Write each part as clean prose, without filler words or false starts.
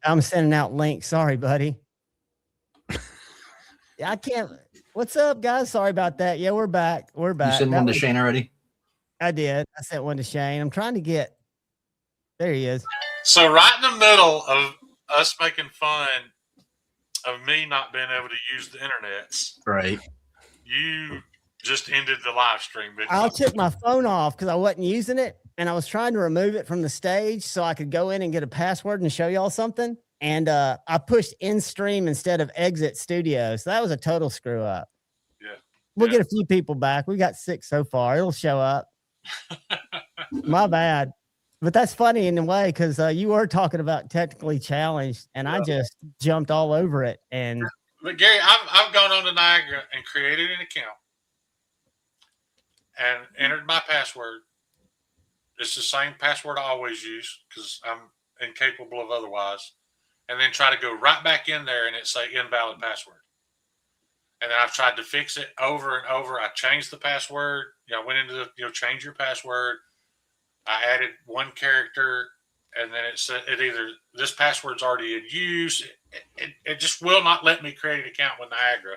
I'm sending out links. Sorry, buddy. I can't. What's up, guys? Sorry about that. Yeah, we're back. We're You back. sent one to Shane already? I did. I sent one to Shane. I'm trying to get. There he is. So right in the middle of us making fun of me not being able to use the internets, right? You just ended the live stream. I took my phone off because I wasn't using it, and I was trying to remove it from the stage so I could go in and get a password and show y'all something. And I pushed in stream instead of exit studio, so that was a total screw up. Yeah, we'll get a few people back. We got 6 so far. It'll show up. My bad. But that's funny in a way because you were talking about technically challenged, and I just jumped all over it. And but Gary, I've gone on to Niagara and created an account and entered my password. It's the same password I always use because I'm incapable of otherwise. And then try to go right back in there and it say invalid password. And then I've tried to fix it over and over. I changed the password. I went into the change your password. I added one character, and then it said it either this password's already in use. It just will not let me create an account with Niagara.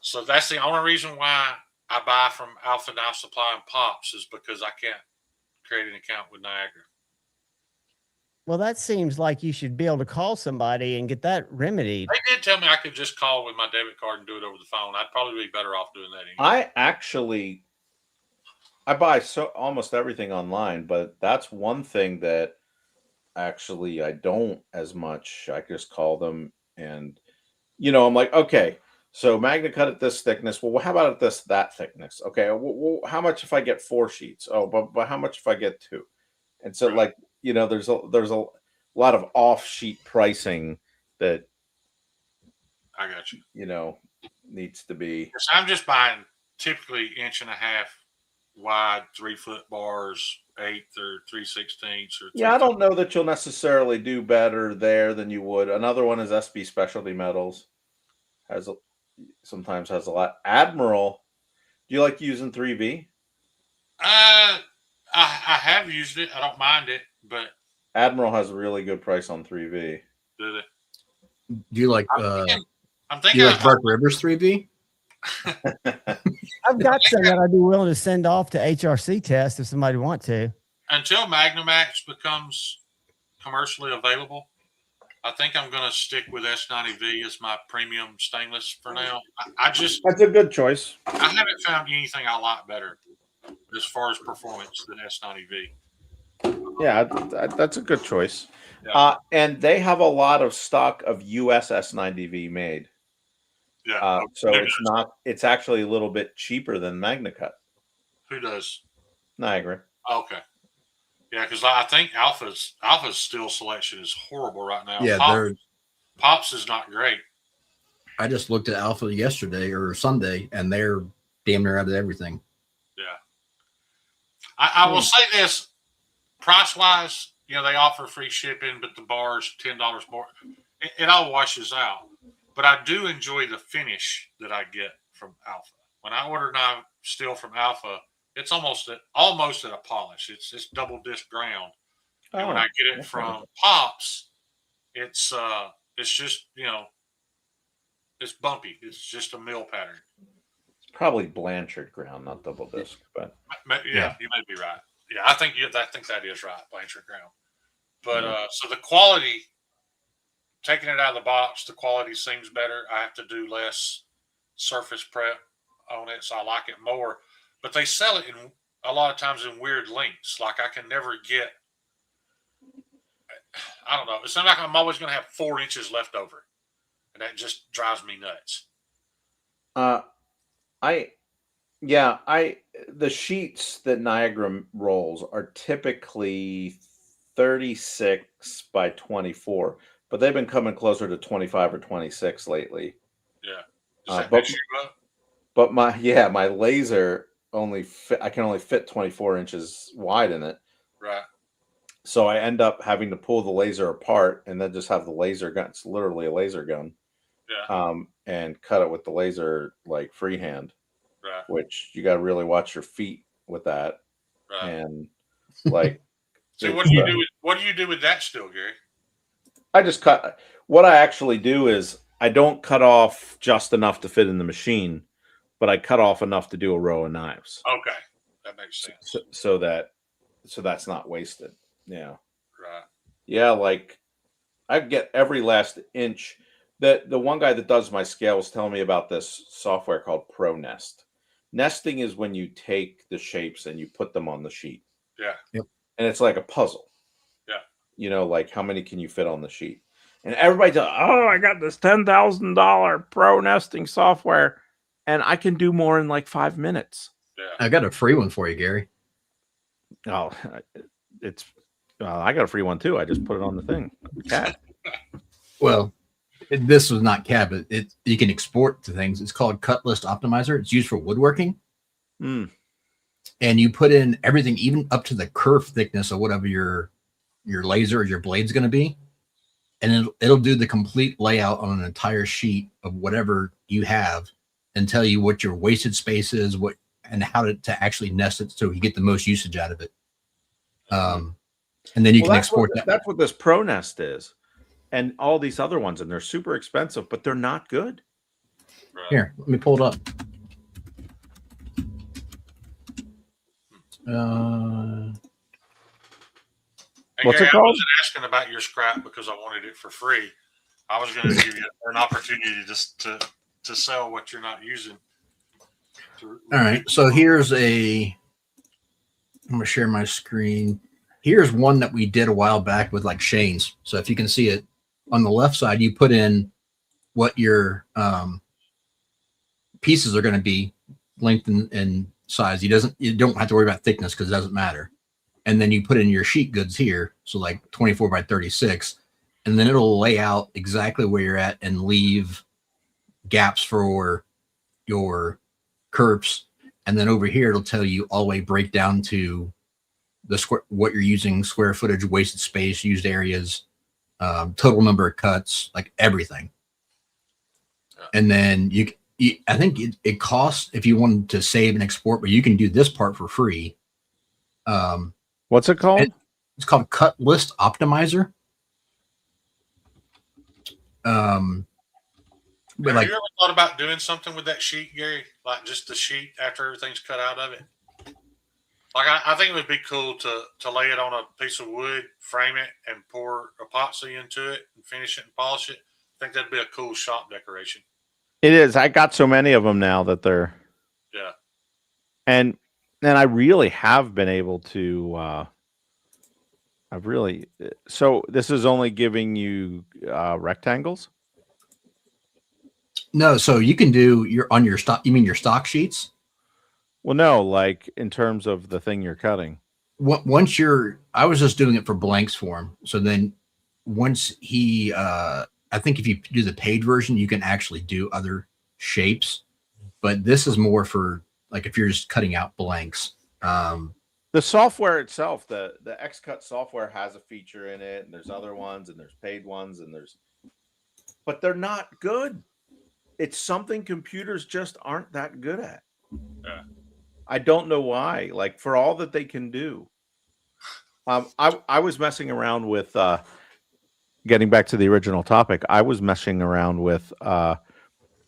So that's the only reason why I buy from Alpha Knife Supply and Pops is because I can't create an account with Niagara. Well, that seems like you should be able to call somebody and get that remedied. They did tell me I could just call with my debit card and do it over the phone. I'd probably be better off doing that anyway. I buy almost everything online, but that's one thing that actually I don't as much. I just call them and, I'm like, okay, so Magna cut at this thickness. Well, how about at that thickness? Okay. Well, how much if I get 4 sheets? Oh, but how much if I get 2? And so right. There's a lot of off sheet pricing that I got you. Needs to be. So I'm just buying typically 1.5 inch wide 3-foot bars, 1/8 or 3/16 or. Yeah, I don't know that you'll necessarily do better there than you would. Another one is SB Specialty Metals. Sometimes has a lot. Admiral, do you like using 3V? I have used it. I don't mind it, but Admiral has a really good price on 3V. Did it? Do you like? I'm thinking. Do you like Park Rivers 3V? I've got some that I'd be willing to send off to HRC test if somebody want to. Until Magnamax becomes commercially available, I think I'm going to stick with S90V as my premium stainless for now. That's a good choice. I haven't found anything I like better as far as performance than S90V. Yeah, that's a good choice. Yeah. And they have a lot of stock of US S90V made. Yeah. So it's actually a little bit cheaper than MagnaCut. Who does? Niagara. Okay. Yeah, because I think Alpha's steel selection is horrible right now. Yeah, Pops is not great. I just looked at Alpha yesterday or Sunday, and they're damn near out of everything. Yeah. I will say this, price-wise, they offer free shipping, but the bar's $10 more. It all washes out. But I do enjoy the finish that I get from Alpha. When I order knife steel from Alpha, it's almost at a polish. It's double disc ground. And when I get it from Pops, it's just it's bumpy. It's just a mill pattern. It's probably Blanchard ground, not double disc. But yeah, you may be right. Yeah, I think that is right, Blanchard ground. But so the quality. Taking it out of the box, the quality seems better. I have to do less surface prep on it, so I like it more. But they sell it a lot of times in weird lengths. Like I can never get, I don't know. It seems like I'm always going to have 4 inches left over, and that just drives me nuts. The sheets that Niagara rolls are typically 36 by 24. But they've been coming closer to 25 or 26 lately. Yeah. Does that mess you up? But my laser I can only fit 24 inches wide in it. Right. So I end up having to pull the laser apart and then just have the laser gun. It's literally a laser gun. Yeah. And cut it with the laser like freehand. Right. Which you got to really watch your feet with that. Right. And like. So what do you do with that still, Gary? I just cut. What I actually do is I don't cut off just enough to fit in the machine, but I cut off enough to do a row of knives. Okay, that makes sense. So that's not wasted. Yeah. Right. Yeah, like I get every last inch. The one guy that does my scale was telling me about this software called Pro Nest. Nesting is when you take the shapes and you put them on the sheet. Yeah. Yep. And it's like a puzzle. Yeah. You know, like how many can you fit on the sheet? And everybody does, oh, I got this $10,000 pro nesting software, and I can do more in like 5 minutes. Yeah. I got a free one for you, Gary. Oh, it's I got a free one too. I just put it on the thing. Cat. Well, this was not CAD, but you can export to things. It's called Cut List Optimizer. It's used for woodworking. Mm. And you put in everything, even up to the kerf thickness of whatever your laser or your blade's going to be. And it'll do the complete layout on an entire sheet of whatever you have and tell you what your wasted space is, and how to actually nest it so you get the most usage out of it. And then you can export that. That's what this Pro Nest is. And all these other ones, and they're super expensive, but they're not good. Right. Here, let me pull it up. Hey, What's Gary, it I called? wasn't asking about your scrap because I wanted it for free. I was going to give you an opportunity just to sell what you're not using. All right. So here's I'm going to share my screen. Here's one that we did a while back with like Shane's. So if you can see it on the left side, you put in what your pieces are going to be, length and size. You don't have to worry about thickness because it doesn't matter. And then you put in your sheet goods here. So like 24 by 36, and then it'll lay out exactly where you're at and leave gaps for your curves. And then over here, it'll tell you all the way break down to what you're using, square footage, wasted space, used areas, total number of cuts, like everything. And then I think it costs if you wanted to save and export, but you can do this part for free. What's it called? It's called Cut List Optimizer. But Have like, you ever thought about doing something with that sheet, Gary? Like just the sheet after everything's cut out of it? Like I think it would be cool to lay it on a piece of wood, frame it, and pour epoxy into it and finish it and polish it. I think that'd be a cool shop decoration. It is. I got so many of them now that they're. Yeah. And I really have been able to. So this is only giving you rectangles. no, so you can do your stock. You mean your stock sheets? Well, no, like in terms of the thing you're cutting. Once I was just doing it for blanks for him. So then once I think if you do the paid version, you can actually do other shapes, but this is more for like, if you're just cutting out blanks. The software itself, the Xcut software has a feature in it, and there's other ones, and there's paid ones, but they're not good. It's something computers just aren't that good at. Yeah. I don't know why. Like for all that they can do. I was messing around with getting back to the original topic. I was messing around with AI.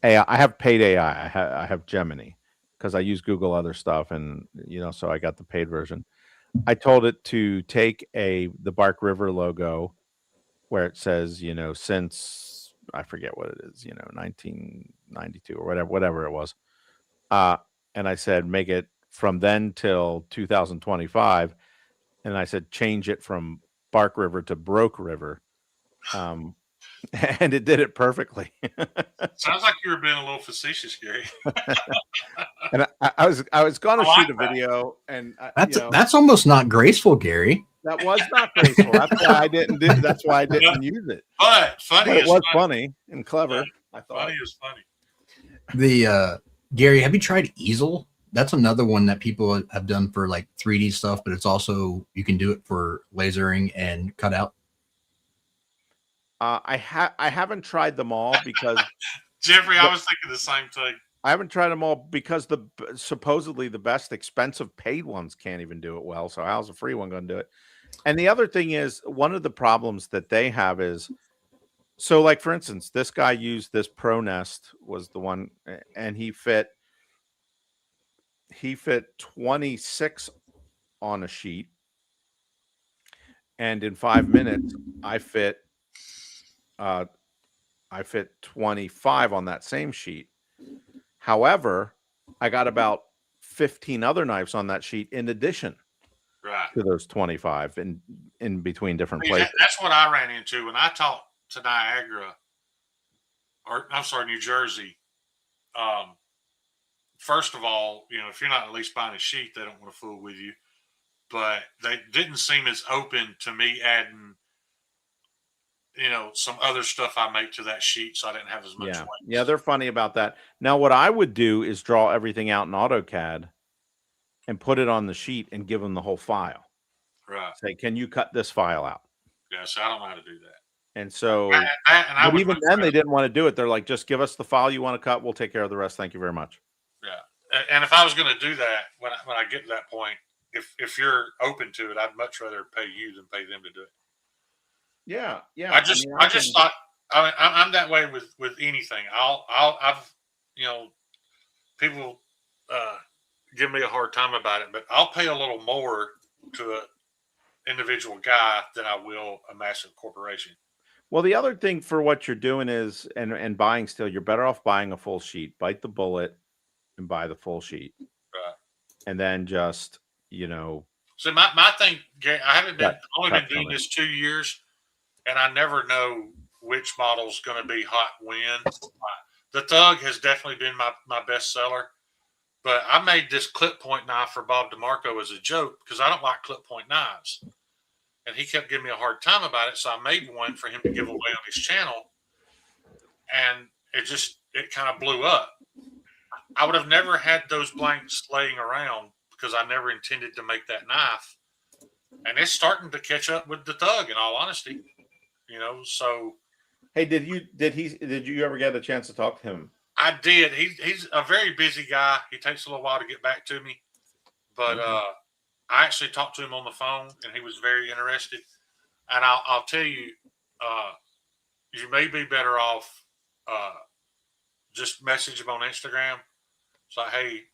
I have paid AI. I have Gemini because I use Google other stuff, and so I got the paid version. I told it to take the Bark River logo where it says, since I forget what it is, 1992 or whatever it was. And I said, make it from then till 2025. And I said, change it from Bark River to Broke River. And it did it perfectly. Sounds like you were being a little facetious, Gary. And I was going to shoot a video, and that's almost not graceful, Gary. that was not graceful. That's why I didn't do. That's why I didn't use it. But funny. But it is was funny. funny and clever. I thought. Funny is funny. The Gary, have you tried Easel? That's another one that people have done for like 3D stuff, but it's also, you can do it for lasering and cutout. I haven't tried them all because Jeffrey, I was thinking the same thing. I haven't tried them all because supposedly the best expensive paid ones can't even do it well. So how's a free one going to do it? And the other thing is, one of the problems that they have is So, like for instance, this guy used this Pro Nest was the one, and he fit 26 on a sheet, and in 5 minutes, I fit 25 on that same sheet. However, I got about 15 other knives on that sheet in addition Right. to those 25 in between different See, places. that's what I ran into when I talked to Niagara, or I'm sorry, New Jersey. First of all, if you're not at least buying a sheet, they don't want to fool with you. But they didn't seem as open to me adding, some other stuff I make to that sheet, so I didn't have as much weight. Yeah, they're funny about that. Now, what I would do is draw everything out in AutoCAD and put it on the sheet and give them the whole file. Right. Say, can you cut this file out? Yeah, so I don't know how to do that. And so, but even then, they didn't want to do it. They're like, just give us the file you want to cut. We'll take care of the rest. Thank you very much. Yeah. And if I was going to do that, when I get to that point, if you're open to it, I'd much rather pay you than pay them to do it. Yeah. I just thought I'm that way with anything. I've people give me a hard time about it, but I'll pay a little more to an individual guy than I will a massive corporation. Well, the other thing for what you're doing is, and buying still, you're better off buying a full sheet. Bite the bullet and buy the full sheet. Right. And then just, So my thing, Gary, I've only been doing this 2 years, and I never know which model's going to be hot when. The Thug has definitely been my best seller, but I made this clip point knife for Bob DeMarco as a joke because I don't like clip point knives. And he kept giving me a hard time about it, so I made one for him to give away on his channel, and it kind of blew up. I would have never had those blanks laying around because I never intended to make that knife, and it's starting to catch up with the Thug. In all honesty, So, hey, did you ever get a chance to talk to him? I did. He's a very busy guy. He takes a little while to get back to me, but I actually talked to him on the phone, and he was very interested. And I'll tell you, you may be better off just message him on Instagram. It's like, hey,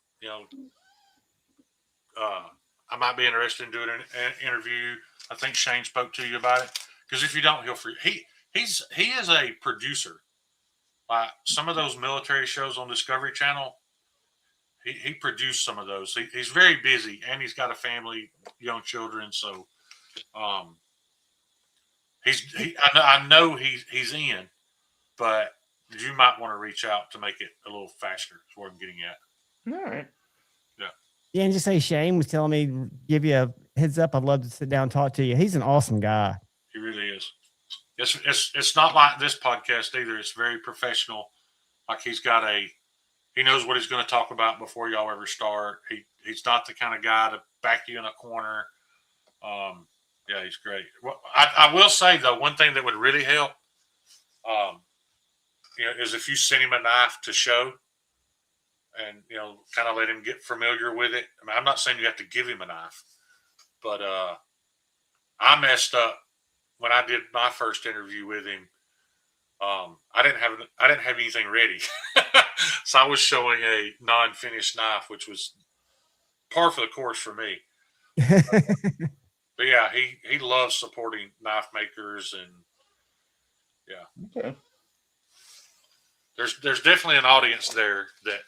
I might be interested in doing an interview. I think Shane spoke to you about it, because if you don't, he'll forget. He is a producer. Like some of those military shows on Discovery Channel, he produced some of those. He's very busy, and he's got a family, young children. So, I know he's in, but you might want to reach out to make it a little faster. Is what I'm getting at. All right. Yeah, and just say Shane was telling me, give you a heads up. I'd love to sit down and talk to you. He's an awesome guy. He really is. It's not like this podcast either. It's very professional. Like he knows what he's going to talk about before y'all ever start. He's not the kind of guy to back you in a corner. Yeah, he's great. Well, I will say though, one thing that would really help, is if you send him a knife to show, and kind of let him get familiar with it. I mean, I'm not saying you have to give him a knife, but I messed up when I did my first interview with him. I didn't have anything ready, so I was showing a non-finished knife, which was par for the course for me. But yeah, he loves supporting knife makers, and yeah, Okay. There's definitely an audience there that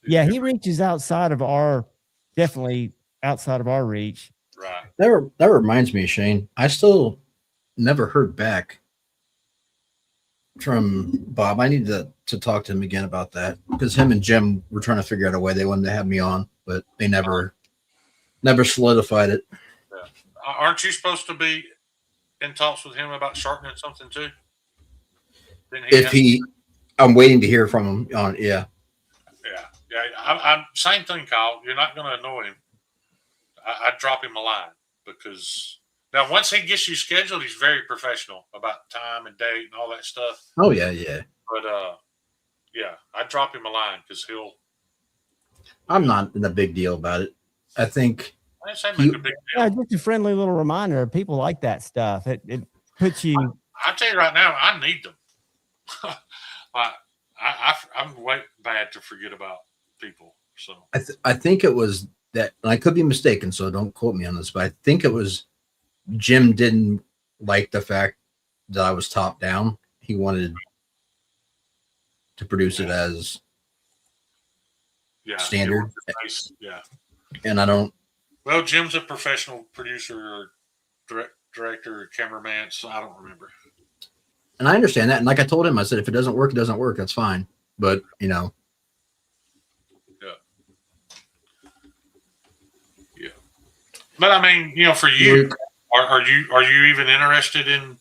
Yeah, he reaches definitely outside of our reach. Right. That reminds me, Shane. I still never heard back from Bob. I need to talk to him again about that, because him and Jim were trying to figure out a way they wanted to have me on, but they never solidified it. Yeah. Aren't you supposed to be in talks with him about sharpening something too? I'm waiting to hear from him on. Yeah. I'm same thing, Kyle. You're not going to annoy him. I'd drop him a line, because now once he gets you scheduled, he's very professional about time and date and all that stuff. Oh yeah. But yeah, I'd drop him a line because I'm not in a big deal about it. I think I didn't say make a big deal. Yeah, just a friendly little reminder. People like that stuff. It put you. I tell you right now, I need them. I'm way bad to forget about people. So I think it was that, and I could be mistaken, so don't quote me on this, but I think it was Jim didn't like the fact that I was top down. He wanted to produce it as standard. Yeah. And I don't. Well, Jim's a professional producer or director or cameraman, so I don't remember. And I understand that. And like I told him, I said, if it doesn't work, it doesn't work. That's fine. But, Yeah. But I mean, for you, are you even interested in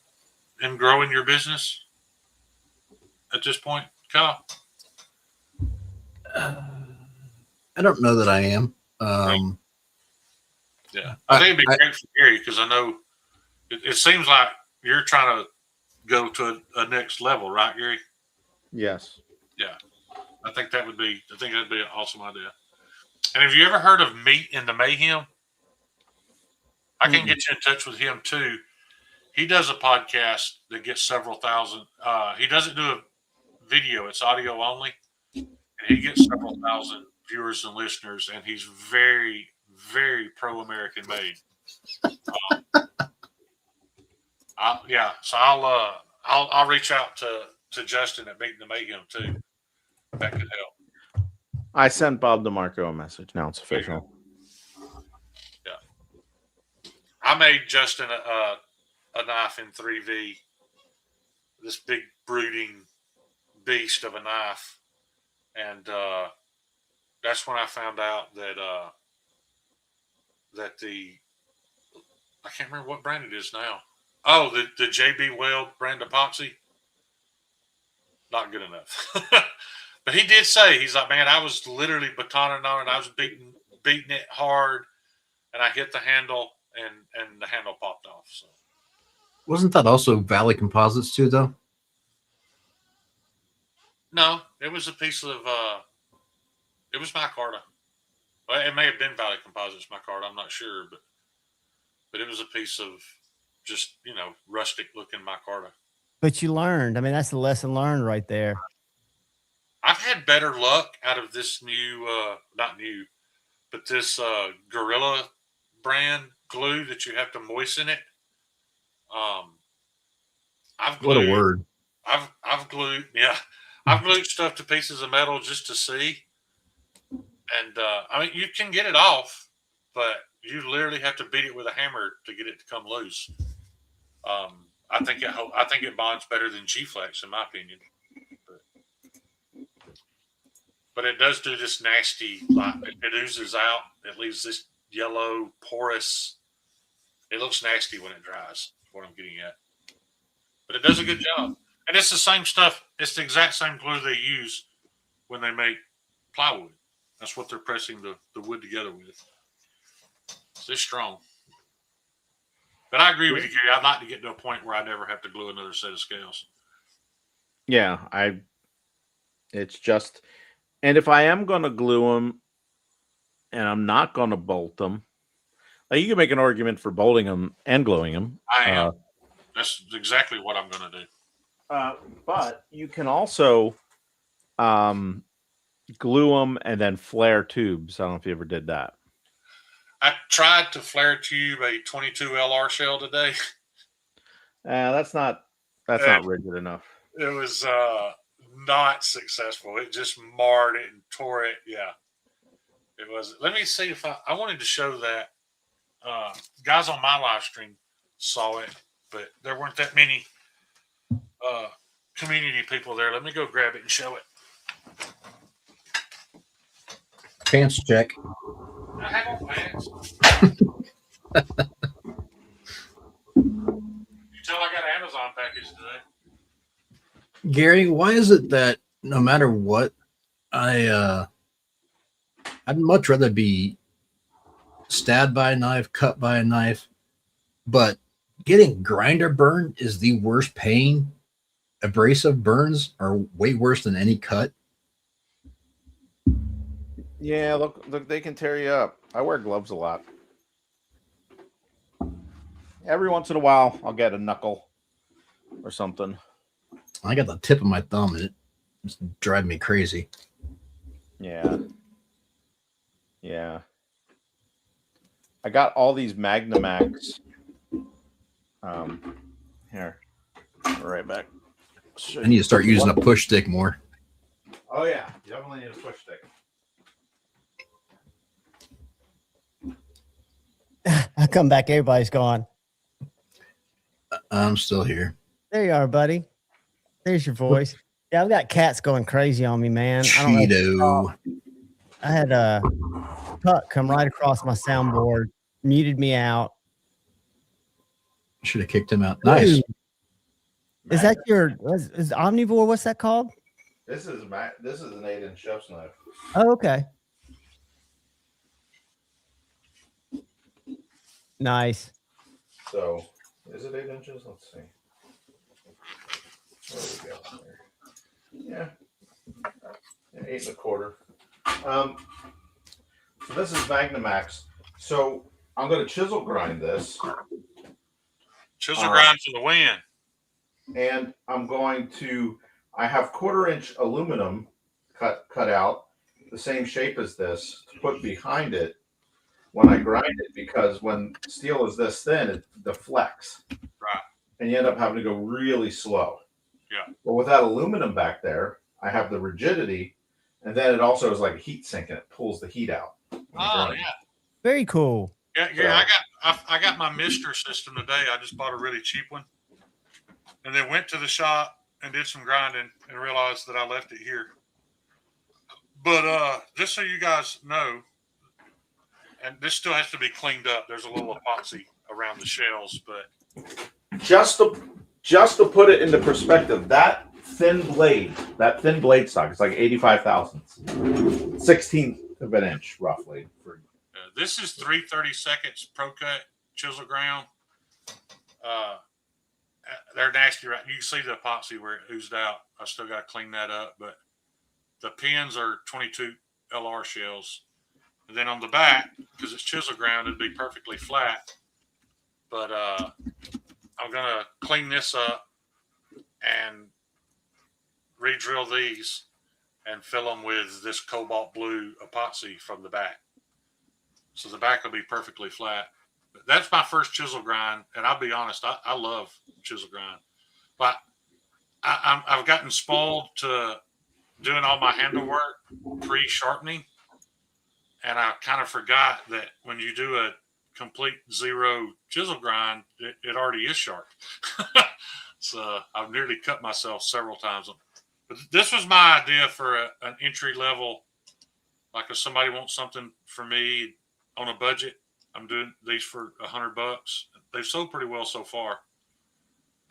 growing your business at this point, Kyle? I don't know that I am. Yeah, I think it'd be great for Gary because I know it seems like you're trying to go to a next level, right, Gary? Yes. Yeah, I think that'd be an awesome idea. And have you ever heard of Meat in the Mayhem? I can get you in touch with him too. He does a podcast that gets several thousand. He doesn't do a video; it's audio only, and he gets several thousand viewers and listeners. And he's very, very pro-American made. So I'll reach out to Justin at Meet the Mayhem too. That could help. I sent Bob DeMarco a message. Now it's official. Yeah, I made Justin a knife in 3V. This big brooding beast of a knife, and that's when I found out that I can't remember what brand it is now. Oh, the JB Weld brand epoxy. Not good enough. But he did say, he's like, man, I was literally batoning on it. I was beating it hard, and I hit the handle, and the handle popped off. So Wasn't that also Valley Composites too, though? No, it was a piece of it was micarta. Well, it may have been Valley Composites micarta. I'm not sure, but it was a piece of just rustic looking micarta. But you learned. I mean, that's the lesson learned right there. I've had better luck out of this new, not new, but this Gorilla brand glue that you have to moisten it. What a word! I've glued, I've glued stuff to pieces of metal just to see, and I mean you can get it off, but you literally have to beat it with a hammer to get it to come loose. I think it bonds better than G-Flex in my opinion. But it does do this nasty, like it oozes out. It leaves this yellow, porous. It looks nasty when it dries. Is what I'm getting at. But it does a good job. And it's the same stuff. It's the exact same glue they use when they make plywood. That's what they're pressing the wood together with. So it's strong. But I agree with you, Gary. I'd like to get to a point where I never have to glue another set of scales. Yeah, it's just, and if I am going to glue them and I'm not going to bolt them, like you can make an argument for bolting them and gluing them. I am. That's exactly what I'm going to do. But you can also glue them and then flare tubes. I don't know if you ever did that. I tried to flare tube a 22 LR shell today. That's not rigid enough. It was not successful. It just marred it and tore it. Yeah, it was. Let me see if I wanted to show that. Guys on my live stream saw it, but there weren't that many community people there. Let me go grab it and show it. Pants check. I have on pants. You tell I got an Amazon package today. Gary, why is it that no matter what, I'd much rather be stabbed by a knife, cut by a knife, but getting grinder burn is the worst pain. Abrasive burns are way worse than any cut. Yeah, look, they can tear you up. I wear gloves a lot. Every once in a while, I'll get a knuckle. or something. I got the tip of my thumb and it's driving me crazy. Yeah. Yeah. I got all these Magnamax. Here. Right back. I need to start using a push stick more. Oh yeah, you definitely need a push stick. I come back, everybody's gone. I'm still here. There you are, buddy. There's your voice. Yeah, I've got cats going crazy on me, man. I don't know if you saw. Cheeto. I had a Puck come right across my soundboard, muted me out. Should have kicked him out. Nice. Dude, is that your is omnivore? What's that called? This is an 8-inch chef's knife. Oh, okay. Nice. So is it 8 inches? Let's see. Where we go there. Yeah. 8 1/4. So this is Magnamax. So I'm going to chisel grind this. Chisel grind for the win. And I'm going to, I have 1/4-inch aluminum cut out the same shape as this to put behind it when I grind it, because when steel is this thin, it deflects. Right. And you end up having to go really slow. Yeah. But with that aluminum back there, I have the rigidity, and then it also is like a heat sink, and it pulls the heat out. Oh yeah. Very cool. Yeah. I got my Mister system today. I just bought a really cheap one, and then went to the shop and did some grinding and realized that I left it here. But just so you guys know, and this still has to be cleaned up. There's a little epoxy around the shells, but just to put it into perspective, that thin blade stock, it's like 85 thousandths, 16th of an inch roughly. this is 3/32 Pro Cut chisel ground. They're nasty, right? You can see the epoxy where it oozed out. I still got to clean that up, but the pins are 22 LR shells. And then on the back, because it's chisel ground, it'd be perfectly flat. But I'm going to clean this up and re-drill these and fill them with this cobalt blue epoxy from the back. So the back will be perfectly flat. But that's my first chisel grind, and I'll be honest, I love chisel grind. But I've gotten spoiled to doing all my handle work pre-sharpening, and I kind of forgot that when you do a complete zero chisel grind, it already is sharp. So I've nearly cut myself several times. But this was my idea for an entry level. Like if somebody wants something for me on a budget, I'm doing these for $100. They've sold pretty well so far.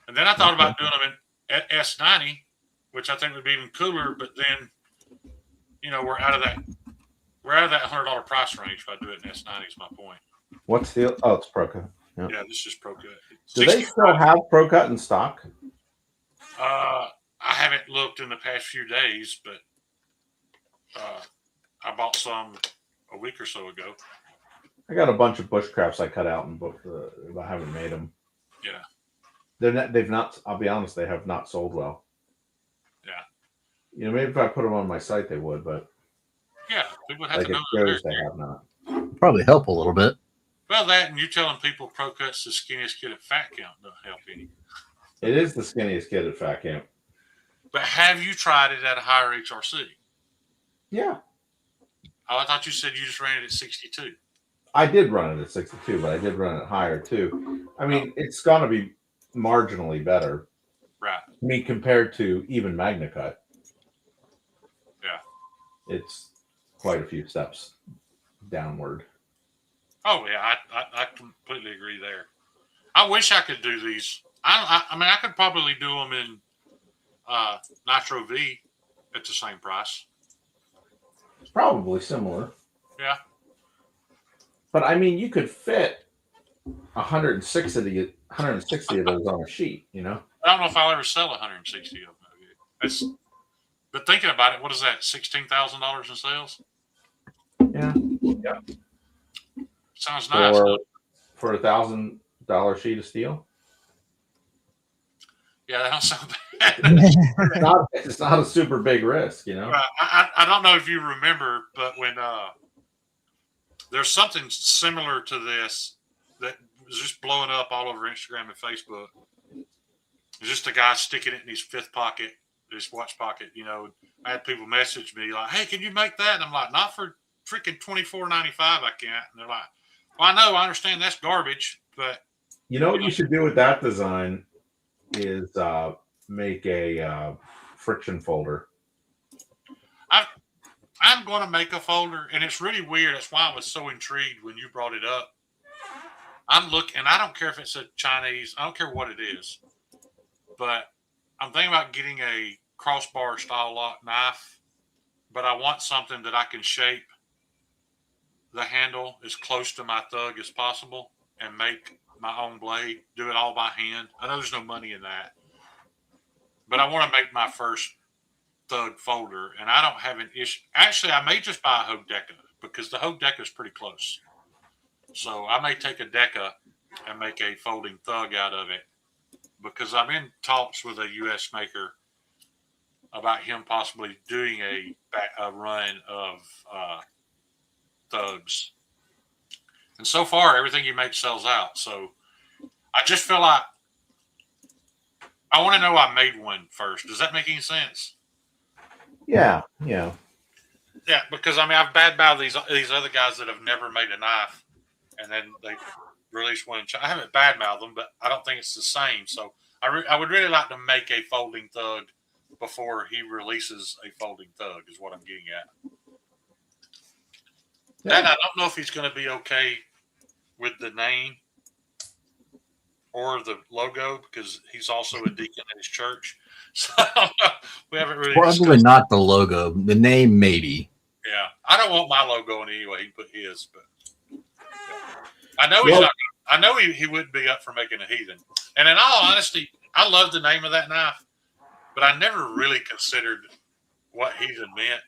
And then I thought about doing them at S90, which I think would be even cooler. But then, we're out of that $100 price range if I do it in S90. Is my point. What's the? Oh, it's Pro Cut. Yeah, this is Pro Cut. Do they still have Pro Cut in stock? I haven't looked in the past few days, but I bought some a week or so ago. I got a bunch of bushcrafts I cut out and booked. I haven't made them. Yeah, they've not. I'll be honest, they have not sold well. Yeah. Maybe if I put them on my site, they would. But yeah, people would have like to know it that shows they have not. Probably help a little bit. Well, that and you telling people Pro Cut's the skinniest kid at Fat Camp don't help any. It is the skinniest kid at Fat Camp. But have you tried it at a higher HRC? Yeah. Oh, I thought you said you just ran it at 62. I did run it at 62, but I did run it higher too. I mean, it's going to be marginally better. Right. I mean, compared to even MagnaCut. Yeah. It's quite a few steps downward. Oh, yeah. I completely agree there. I wish I could do these. I mean, I could probably do them in Nitro V at the same price. It's probably similar. Yeah. But I mean, you could fit 160 of those on a sheet, I don't know if I'll ever sell 160 of them. But thinking about it, what is that? $16,000 in sales? Yeah. Yeah. Sounds nice. For $1,000 sheet of steel. Yeah, that don't sound bad. It's not a super big risk, you know. I don't know if you remember, but when there's something similar to this that was just blowing up all over Instagram and Facebook. It's just a guy sticking it in his fifth pocket, his watch pocket. You know, I had people message me like, "Hey, can you make that?" And I'm like, "Not for freaking $24.95. I can't." And they're like, "Well, I know, I understand that's garbage, but You know what you should do with that design is make a friction folder. I'm going to make a folder, and it's really weird. That's why I was so intrigued when you brought it up. I'm looking, and I don't care if it's a Chinese. I don't care what it is, but I'm thinking about getting a crossbar style lock knife. But I want something that I can shape the handle as close to my thug as possible and make my own blade. Do it all by hand. I know there's no money in that, but I want to make my first thug folder, and I don't have an issue. Actually, I may just buy a Hogue Deca because the Hogue Deca is pretty close. So I may take a Deca and make a folding thug out of it because I'm in talks with a U.S. maker about him possibly doing a run of thugs. And so far, everything he makes sells out. So I just feel like I want to know I made one first. Does that make any sense? Yeah. Yeah, because I mean, I've badmouthed these other guys that have never made a knife, and then they release one in China. I haven't badmouthed them, but I don't think it's the same. So I would really like to make a folding thug before he releases a folding thug, is what I'm getting at. Yeah. And I don't know if he's going to be okay with the name or the logo because he's also a deacon in his church. So we haven't really probably not the logo. The name, maybe. Yeah, I don't want my logo in anyway. He put his, but yeah. I know he's not. I know he wouldn't be up for making a heathen. And in all honesty, I love the name of that knife, but I never really considered what heathen meant.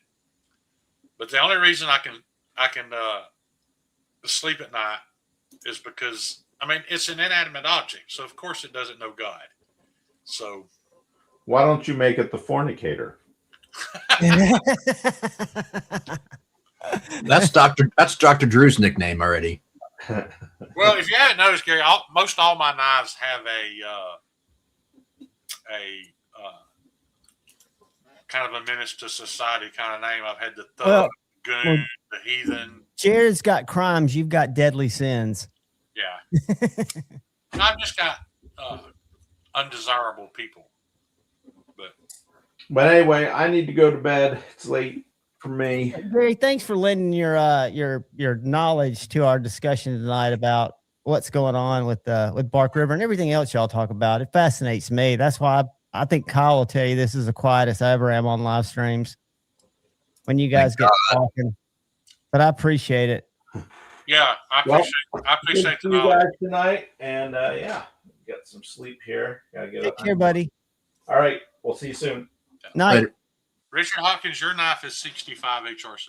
But the only reason I can sleep at night is because I mean it's an inanimate object, so of course it doesn't know God. So why don't you make it the fornicator? That's Dr. Drew's nickname already. Well, if you haven't noticed, Gary, most all my knives have a kind of a menace to society kind of name. I've had the thug, goon, the heathen. Jared's got crimes. You've got deadly sins. Yeah. I've just got undesirable people. But anyway, I need to go to bed. It's late for me. Gary, thanks for lending your knowledge to our discussion tonight about what's going on with Bark River and everything else y'all talk about. It fascinates me. That's why I think Kyle will tell you this is the quietest I ever am on live streams when you guys get talking. But I appreciate it. Yeah, I appreciate the you guys tonight, and yeah, get some sleep here. Gotta get Take care, buddy. All right, we'll see you soon. Night. Later. Richard Hawkins, your knife is 65 HRC.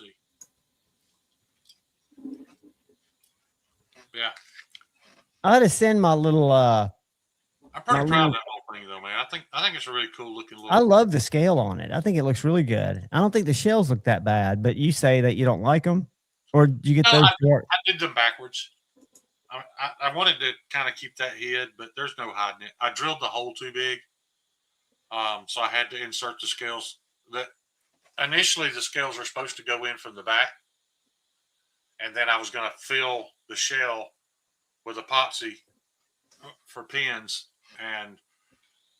Yeah. I had to send my little I'm pretty proud of that whole thing though, man. I think it's a really cool looking little. I love the scale on it. I think it looks really good. I don't think the shells look that bad, but you say that you don't like them, or did you get those short? I did them backwards. I wanted to kind of keep that hid, but there's no hiding it. I drilled the hole too big. So I had to insert the scales. That initially the scales were supposed to go in from the back, and then I was going to fill the shell with epoxy for pins, and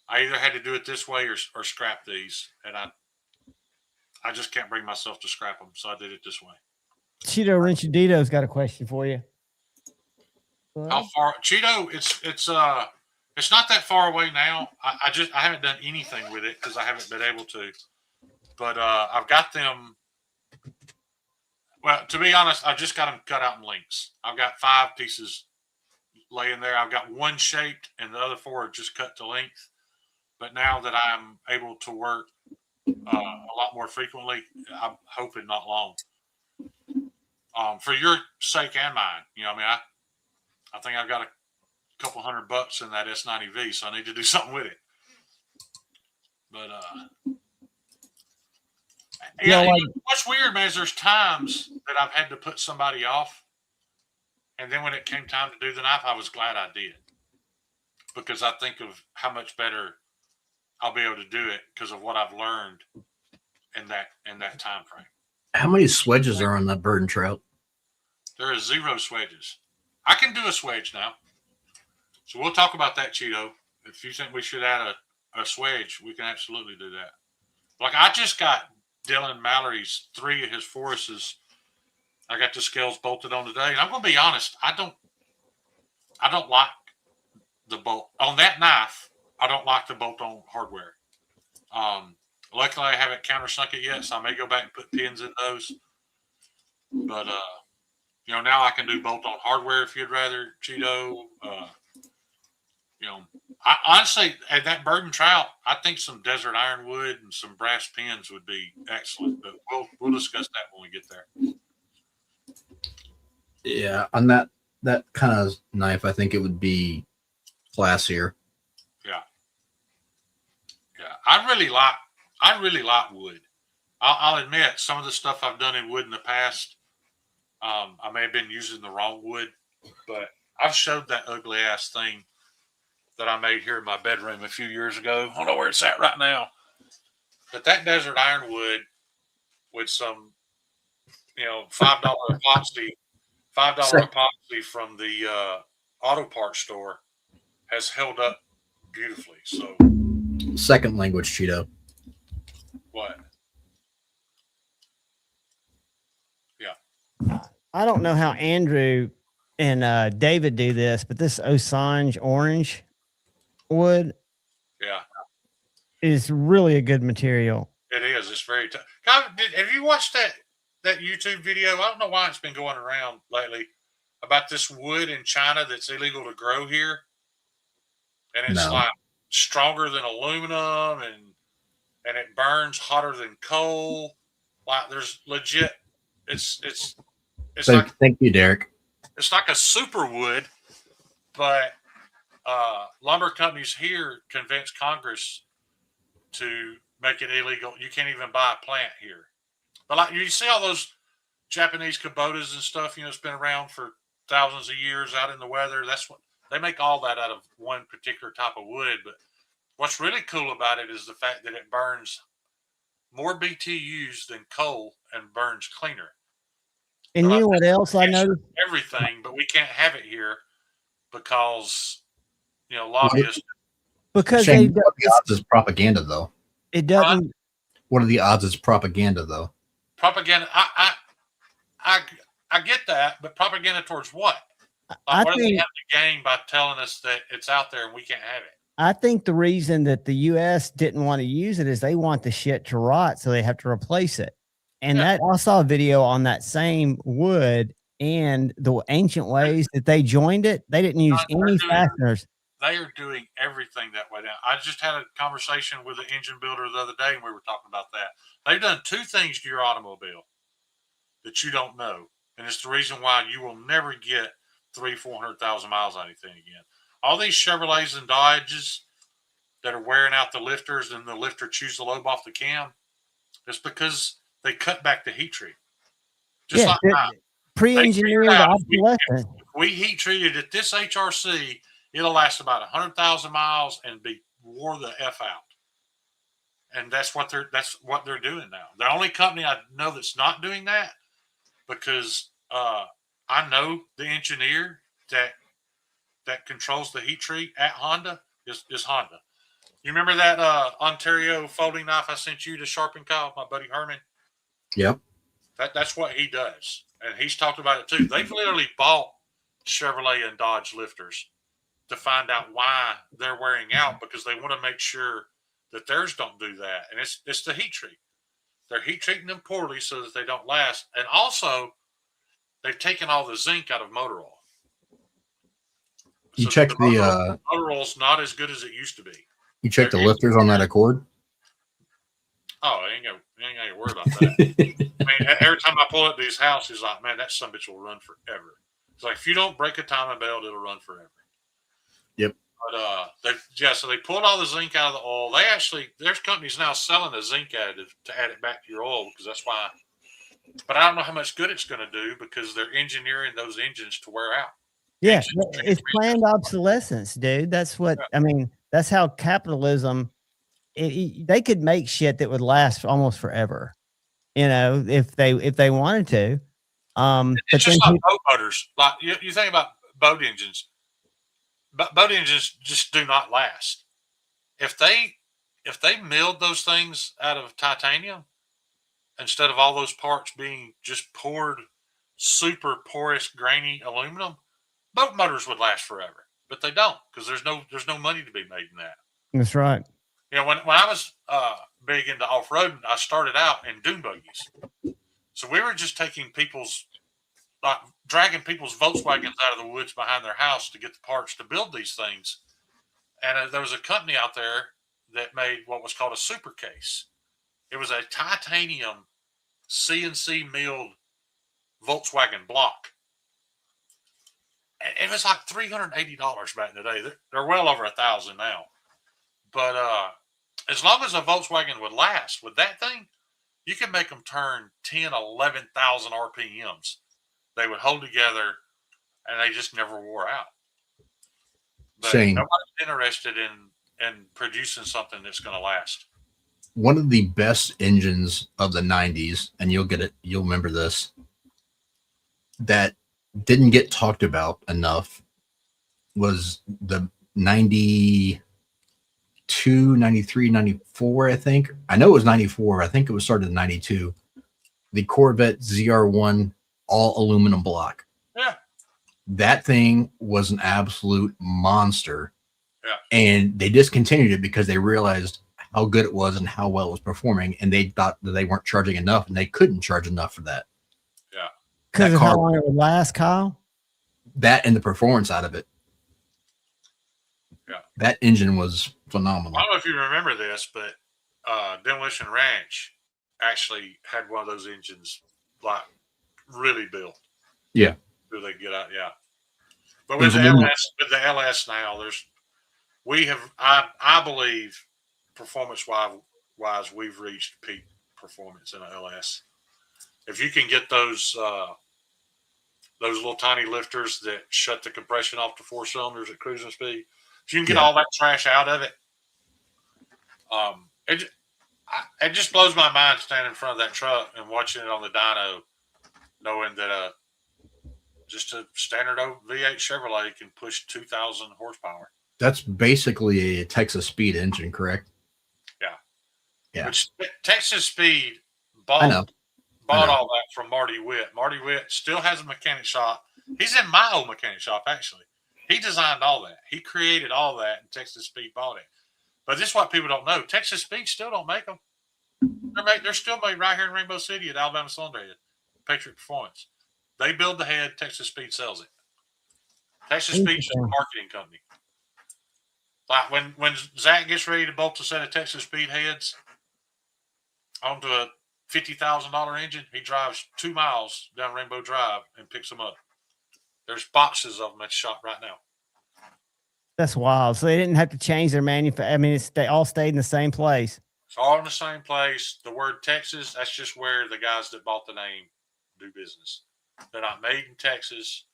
I either had to do it this way or scrap these, and I just can't bring myself to scrap them, so I did it this way. Cheeto Ranchadito's got a question for you. How far, Cheeto? It's not that far away now. I haven't done anything with it because I haven't been able to. But I've got them. Well, to be honest, I just got them cut out in lengths. I've got 5 pieces laying there. I've got 1 shaped, and the other 4 are just cut to length. But now that I'm able to work a lot more frequently, I'm hoping not long. For your sake and mine, you know, I mean, I think I've got a couple $100 in that S90V, so I need to do something with it. But Yeah, yeah, like, what's weird, man, is there's times that I've had to put somebody off, and then when it came time to do the knife, I was glad I did, because I think of how much better I'll be able to do it because of what I've learned in that time frame. How many swedges are on that bird and trout? There is 0 swedges. I can do a swedge now, so we'll talk about that, Cheeto. If you think we should add a swedge, we can absolutely do that. Like, I just got Dylan Mallory's 3 of his Forests. I got the scales bolted on today, and I'm going to be honest. I don't like the bolt on that knife. I don't like the bolt-on hardware. Luckily, I haven't countersunk it yet, so I may go back and put pins in those. But now I can do bolt-on hardware if you'd rather, Cheeto. I honestly, at that bird and trout, I think some desert ironwood and some brass pins would be excellent. But we'll discuss that when we get there. Yeah, on that kind of knife, I think it would be classier. Yeah. I really like wood. I'll admit some of the stuff I've done in wood in the past, I may have been using the wrong wood, but I've showed that ugly ass thing that I made here in my bedroom a few years ago. I don't know where it's at right now, but that desert ironwood with some, $5 epoxy from the auto parts store has held up beautifully. So, second language, Cheeto. What? Yeah. I don't know how Andrew and David do this, but this Osage orange wood, is really a good material. It is. It's very tough. Have you watched that YouTube video? I don't know why it's been going around lately about this wood in China that's illegal to grow here, and it's like stronger than aluminum, and it burns hotter than coal. Like, there's legit. It's Thank you, Derek. It's like a super wood, but lumber companies here convinced Congress to make it illegal. You can't even buy a plant here. But like, you see all those Japanese Kubotas and stuff, it's been around for thousands of years out in the weather. That's what they make, all that out of one particular type of wood. But what's really cool about it is the fact that it burns more BTUs than coal and burns cleaner. And you know what else I noticed? Everything, but we can't have it here because lobbyists. Because what are the odds is propaganda, though? It doesn't. What are the odds it's propaganda, though? Propaganda. I get that, but propaganda towards what? What do they have to gain by telling us that it's out there and we can't have it? I think the reason that the U.S. didn't want to use it is they want the shit to rot, so they have to replace it. And I saw a video on that same wood and the ancient ways that they joined it. They didn't use any fasteners. They are doing everything that way now. I just had a conversation with an engine builder the other day, and we were talking about that. They've done 2 things to your automobile that you don't know, and it's the reason why you will never get 300,000-400,000 miles on anything again. All these Chevrolets and Dodges that are wearing out the lifters, and the lifter chews the lobe off the cam, it's because they cut back the heat treat. Just like that. Pre-engineered obsolescence. If we heat treated at this HRC, it'll last about 100,000 miles and be wore the F out. And that's what they're doing now. The only company I know that's not doing that, because I know the engineer that controls the heat treat at Honda is Honda. You remember that Ontario folding knife I sent you to sharpen, Kyle, my buddy Herman? Yep. That's what he does. And he's talked about it too. They've literally bought Chevrolet and Dodge lifters to find out why they're wearing out, because they want to make sure that theirs don't do that. And it's the heat treat. They're heat treating them poorly so that they don't last. And also, they've taken all the zinc out of motor oil. You check the motor oil's not as good as it used to be. You check the lifters on that Accord? Oh, I ain't got to worry about that. I mean, every time I pull up to his house, he's like, man, that sumbitch will run forever. It's like, if you don't break a timing belt, it'll run forever. Yep. But so they pulled all the zinc out of the oil. There's companies now selling a zinc additive to add it back to your oil because that's why. But I don't know how much good it's going to do because they're engineering those engines to wear out. Yeah, it's planned obsolescence, dude. That's what I mean. That's how capitalism. They could make shit that would last almost forever, if they wanted to. It's just like boat motors. Like you think about boat engines. Boat engines just do not last. If they milled those things out of titanium instead of all those parts being just poured super porous grainy aluminum, boat motors would last forever. But they don't because there's no money to be made in that. That's right. When I was big into off-roading, I started out in dune buggies. So we were just taking dragging people's Volkswagens out of the woods behind their house to get the parts to build these things. And there was a company out there that made what was called a super case. It was a titanium CNC milled Volkswagen block. And it was like $380 back in the day. They're well over $1,000 now. But as long as a Volkswagen would last with that thing, you can make them turn 10, 11,000 RPMs. They would hold together, and they just never wore out. But nobody's interested in producing something that's going to last. One of the best engines of the 90s, and you'll remember this, that didn't get talked about enough was the 92, 93, 94, I think. I know it was 94. I think it was started in 92. The Corvette ZR1 all aluminum block. Yeah. That thing was an absolute monster. Yeah. And they discontinued it because they realized how good it was and how well it was performing. And they thought that they weren't charging enough and they couldn't charge enough for that. Yeah. Because of how long it would last, Kyle? That and the performance out of it. Yeah. That engine was phenomenal. I don't know if you remember this, but Demolition Ranch actually had one of those engines like really built. Yeah. So they get out, yeah. But with the LS now, I believe performance wise, we've reached peak performance in an LS. If you can get those little tiny lifters that shut the compression off to 4 cylinders at cruising speed, if you can get all that trash out of it, it just blows my mind standing in front of that truck and watching it on the dyno, knowing that just a standard V8 Chevrolet can push 2,000 horsepower. That's basically a Texas Speed engine, correct? Yeah. Yeah. Which Texas Speed bought all that from Marty Witt. Marty Witt still has a mechanic shop. He's in my old mechanic shop, actually. He designed all that. He created all that, and Texas Speed bought it. But this is what people don't know. Texas Speed still don't make them. They're still made right here in Rainbow City at Alabama Cylinder Head, Patriot Performance. They build the head. Texas Speed sells it. Texas Speed is a marketing company. Like when Zach gets ready to bolt a set of Texas Speed heads onto a $50,000 engine, he drives 2 miles down Rainbow Drive and picks them up. There's boxes of them at the shop right now. That's wild. So they didn't have to change their manufacturing. I mean, they all stayed in the same place. It's all in the same place. The word Texas, that's just where the guys that bought the name do business. They're not made in Texas.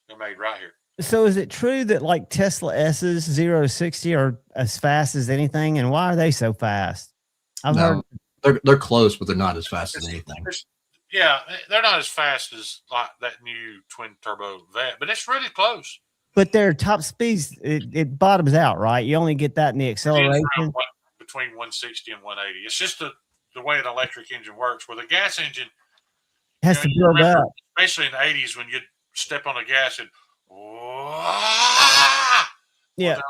They're made right here. So is it true that like Tesla S's 0 to 60 are as fast as anything? And why are they so fast? I've heard they're close, but they're not as fast as anything. Yeah, they're not as fast as like that new twin turbo Vet, but it's really close. But their top speeds, it bottoms out, right? You only get that in the acceleration. Between 160 and 180. It's just the way an electric engine works. Where the gas engine has to build up. Especially in the 80s when you'd step on the gas and yeah.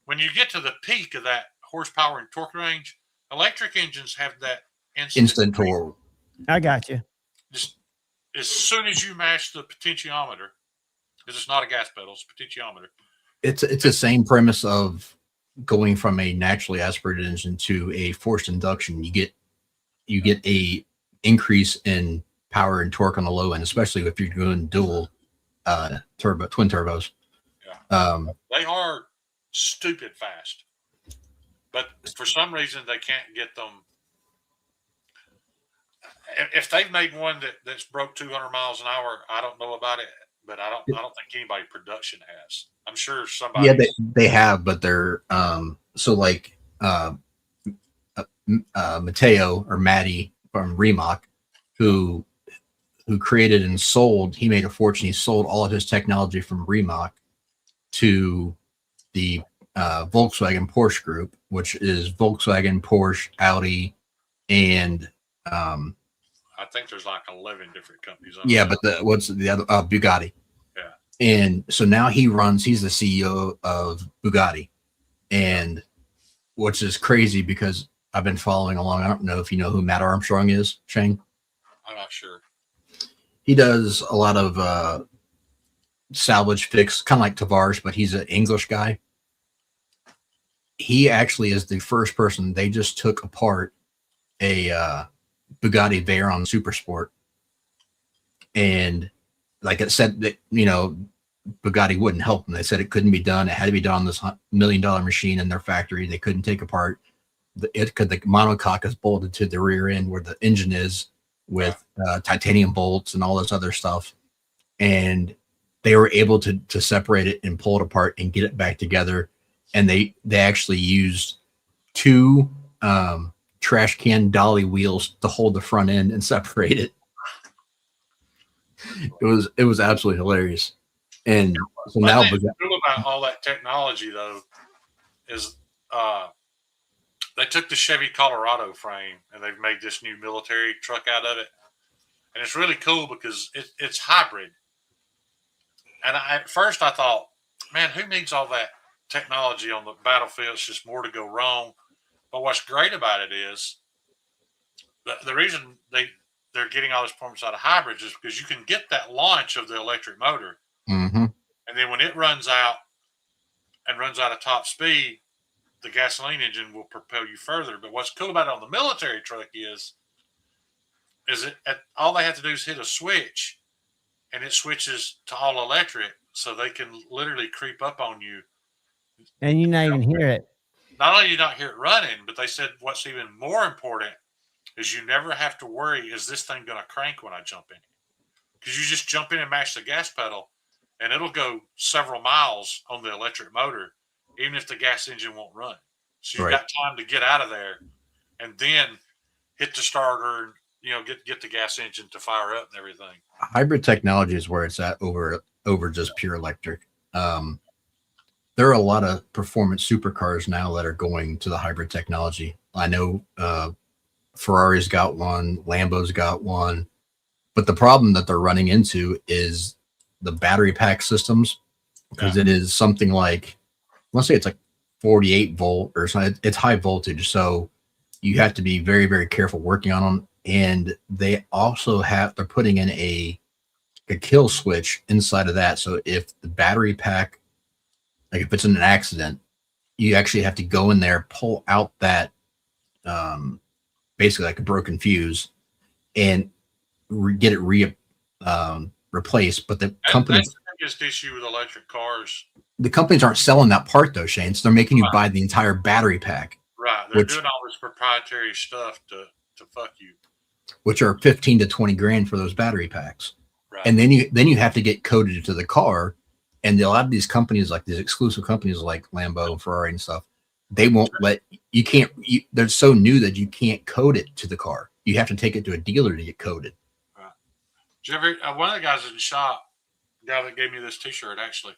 When you get to the peak of that horsepower and torque range, electric engines have that instant torque. I got you. Just as soon as you mash the potentiometer, because it's not a gas pedal, it's a potentiometer. It's the same premise of going from a naturally aspirated engine to a forced induction. You get a increase in power and torque on the low end, especially if you're doing dual twin turbos. Yeah. They are stupid fast. But for some reason, they can't get them. If they've made one that's broke 200 miles an hour, I don't know about it, but I don't think anybody production has. I'm sure somebody. Yeah, they have, but they're so like Mateo or Matty from Remock, who created and sold. He made a fortune. He sold all of his technology from Remock to the Volkswagen Porsche group, which is Volkswagen, Porsche, Audi, and I think there's like 11 different companies. Yeah, but what's the other? Bugatti. Yeah. And so now he's the CEO of Bugatti, and which is crazy because I've been following along. I don't know if you know who Matt Armstrong is, Shane. I'm not sure. He does a lot of salvage fix, kind of like Tavares, but he's an English guy. He actually is the first person. They just took apart a Bugatti Veyron Supersport, and like it said that Bugatti wouldn't help them. They said it couldn't be done. It had to be done on this $1 million machine in their factory. They couldn't take apart the monocoque is bolted to the rear end where the engine is with titanium bolts and all this other stuff, and they were able to separate it and pull it apart and get it back together. And they actually used 2 trash can dolly wheels to hold the front end and separate it. It was absolutely hilarious. And so now what's cool about all that technology though is they took the Chevy Colorado frame and they've made this new military truck out of it, and it's really cool because it's hybrid. And at first I thought, man, who needs all that technology on the battlefield? It's just more to go wrong. But what's great about it is the reason they're getting all this performance out of hybrids is because you can get that launch of the electric motor. Mm-hmm. And then when it runs out of top speed, the gasoline engine will propel you further. But what's cool about it on the military truck is all they have to do is hit a switch, and it switches to all electric, so they can literally creep up on you. And you not even hear it. Not only do you not hear it running, but they said what's even more important is you never have to worry, is this thing going to crank when I jump in? Because you just jump in and mash the gas pedal, and it'll go several miles on the electric motor, even if the gas engine won't run. So you've got time to get out of there and then hit the starter and get the gas engine to fire up and everything. Hybrid technology is where it's at over just pure electric. There are a lot of performance supercars now that are going to the hybrid technology. I know Ferrari's got one, Lambo's got one, but the problem that they're running into is the battery pack systems, because it is something like, let's say it's like 48 volt or something. It's high voltage, so you have to be very, very careful working on them. And they also they're putting in a kill switch inside of that. So if the battery pack, like if it's in an accident, you actually have to go in there, pull out that basically like a broken fuse, and get it replaced. But the companies, that's the biggest issue with electric cars. The companies aren't selling that part though, Shane. So they're making you buy the entire battery pack. Right. They're doing all this proprietary stuff to fuck you. Which are 15 to 20 grand for those battery packs. Right. And then you have to get coded into the car. And a lot of these companies, like these exclusive companies like Lambo, Ferrari and stuff, they won't let they're so new that you can't code it to the car. You have to take it to a dealer to get coded. Right. Did you ever, one of the guys in the shop, the guy that gave me this t-shirt actually,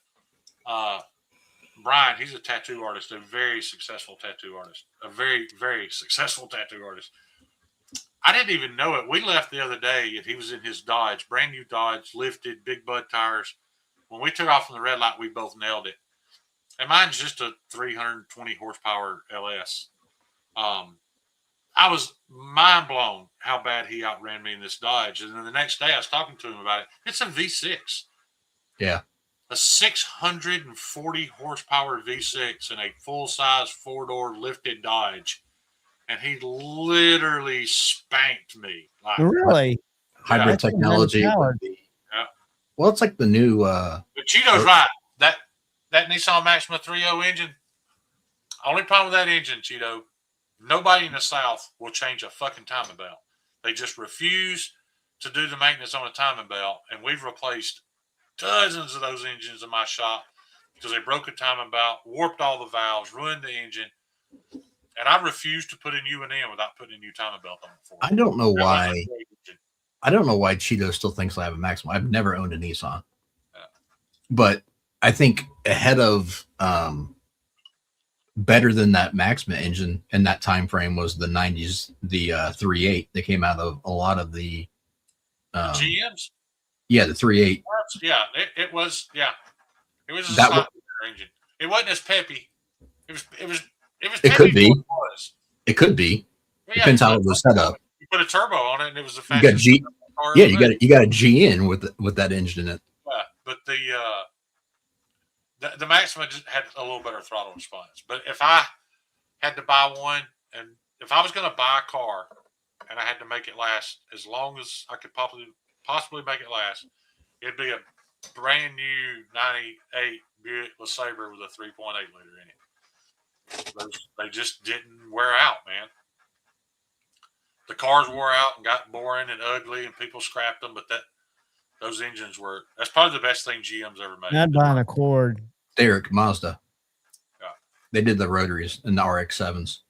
Brian, he's a tattoo artist, a very successful tattoo artist, a very, very successful tattoo artist. I didn't even know it. We left the other day and he was in his Dodge, brand new Dodge, lifted, big bud tires. When we took off from the red light, we both nailed it. And mine's just a 320 horsepower LS. I was mind blown how bad he outran me in this Dodge. And then the next day I was talking to him about it. It's a V6. Yeah. A 640 horsepower V6 in a full size 4-door lifted Dodge. And he literally spanked me. Like, really? Hybrid technology. Well, it's like the new. But Cheeto's right. That Nissan Maxima 3.0 engine, Only problem with that engine, Cheeto, nobody in the South will change a fucking timing belt. They just refuse to do the maintenance on a timing belt, and we've replaced dozens of those engines in my shop because they broke a timing belt, warped all the valves, ruined the engine, and I refuse to put in U&M without putting a new timing belt on it for it. I don't know That wasn't why. a great engine. I don't know why Cheeto still thinks I have a Maxima. I've never owned a Nissan, Yeah. but I think ahead of better than that Maxima engine in that time frame was the 90s, the 3.8 that came out of a lot of the GMs. Yeah, the 3.8. Yeah, it was. Yeah, it was a That slightly better engine. It wasn't as peppy. It was. It Peppy could be. for what it was. It could be. Well, yeah, Depends you how put it was a turbo set on up. it. You put a turbo on it, and it was the You got fastest G. car Yeah, ever you got a G in with that engine in it. Yeah, but the Maxima just had a little better throttle response. But if I had to buy one, and if I was going to buy a car, and I had to make it last as long as I could possibly make it last, it'd be a brand new '98 Buick LeSabre with a 3.8 liter in it. They just didn't wear out, man. The cars wore out and got boring and ugly, and people scrapped them. But those engines that's probably the best thing GM's ever made. I'd buy an Accord. Derek Mazda. Yeah. They did the rotaries and the RX-7s.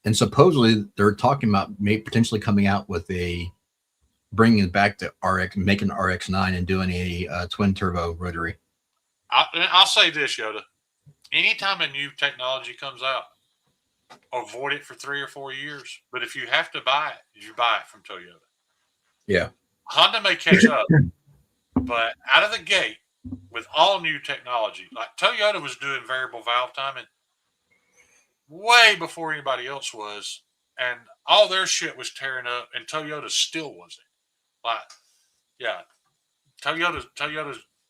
And supposedly they're talking about potentially coming out with bringing it back to RX, making an RX-9 and doing a twin turbo rotary. I'll say this, Yoda. Anytime a new technology comes out, avoid it for 3 or 4 years. But if you have to buy it, you buy it from Toyota. Yeah. Honda may catch up, but out of the gate, with all new technology, like Toyota was doing variable valve timing way before anybody else was, and all their shit was tearing up, and Toyota still wasn't. Like, yeah, Toyota's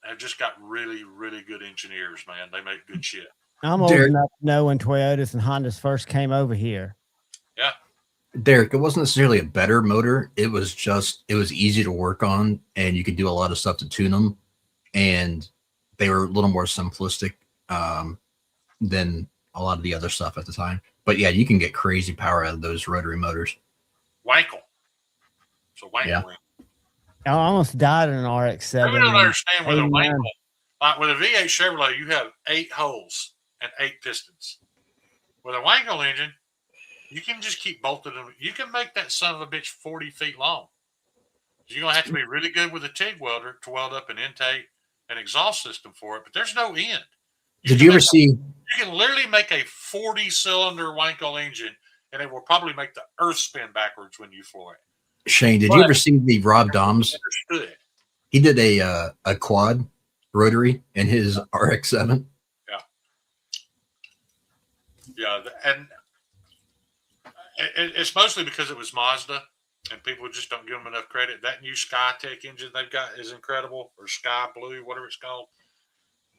have just got really, really good engineers, man. They make good shit. I'm old enough to know when Toyotas and Hondas first came over here. Yeah. Derek, it wasn't necessarily a better motor. It was easy to work on, and you could do a lot of stuff to tune them. And they were a little more simplistic than a lot of the other stuff at the time. But yeah, you can get crazy power out of those rotary motors. Wankel. So Wankel. Yeah. I almost died in an RX-7. I don't understand with a Wankel. Like with a V8 Chevrolet, you have 8 holes and 8 pistons. With a Wankel engine, you can just keep bolting them. You can make that son of a bitch 40 feet long. You're going to have to be really good with a TIG welder to weld up an intake and exhaust system for it, but there's no end. Did you ever see? You can literally make a 40-cylinder Wankel engine, and it will probably make the earth spin backwards when you floor it. Shane, did you ever see the Rob Doms? Understood. He did a quad rotary in his RX-7. Yeah. Yeah, and it's mostly because it was Mazda, and people just don't give them enough credit. That new SkyTech engine they've got is incredible, or Sky Blue, whatever it's called.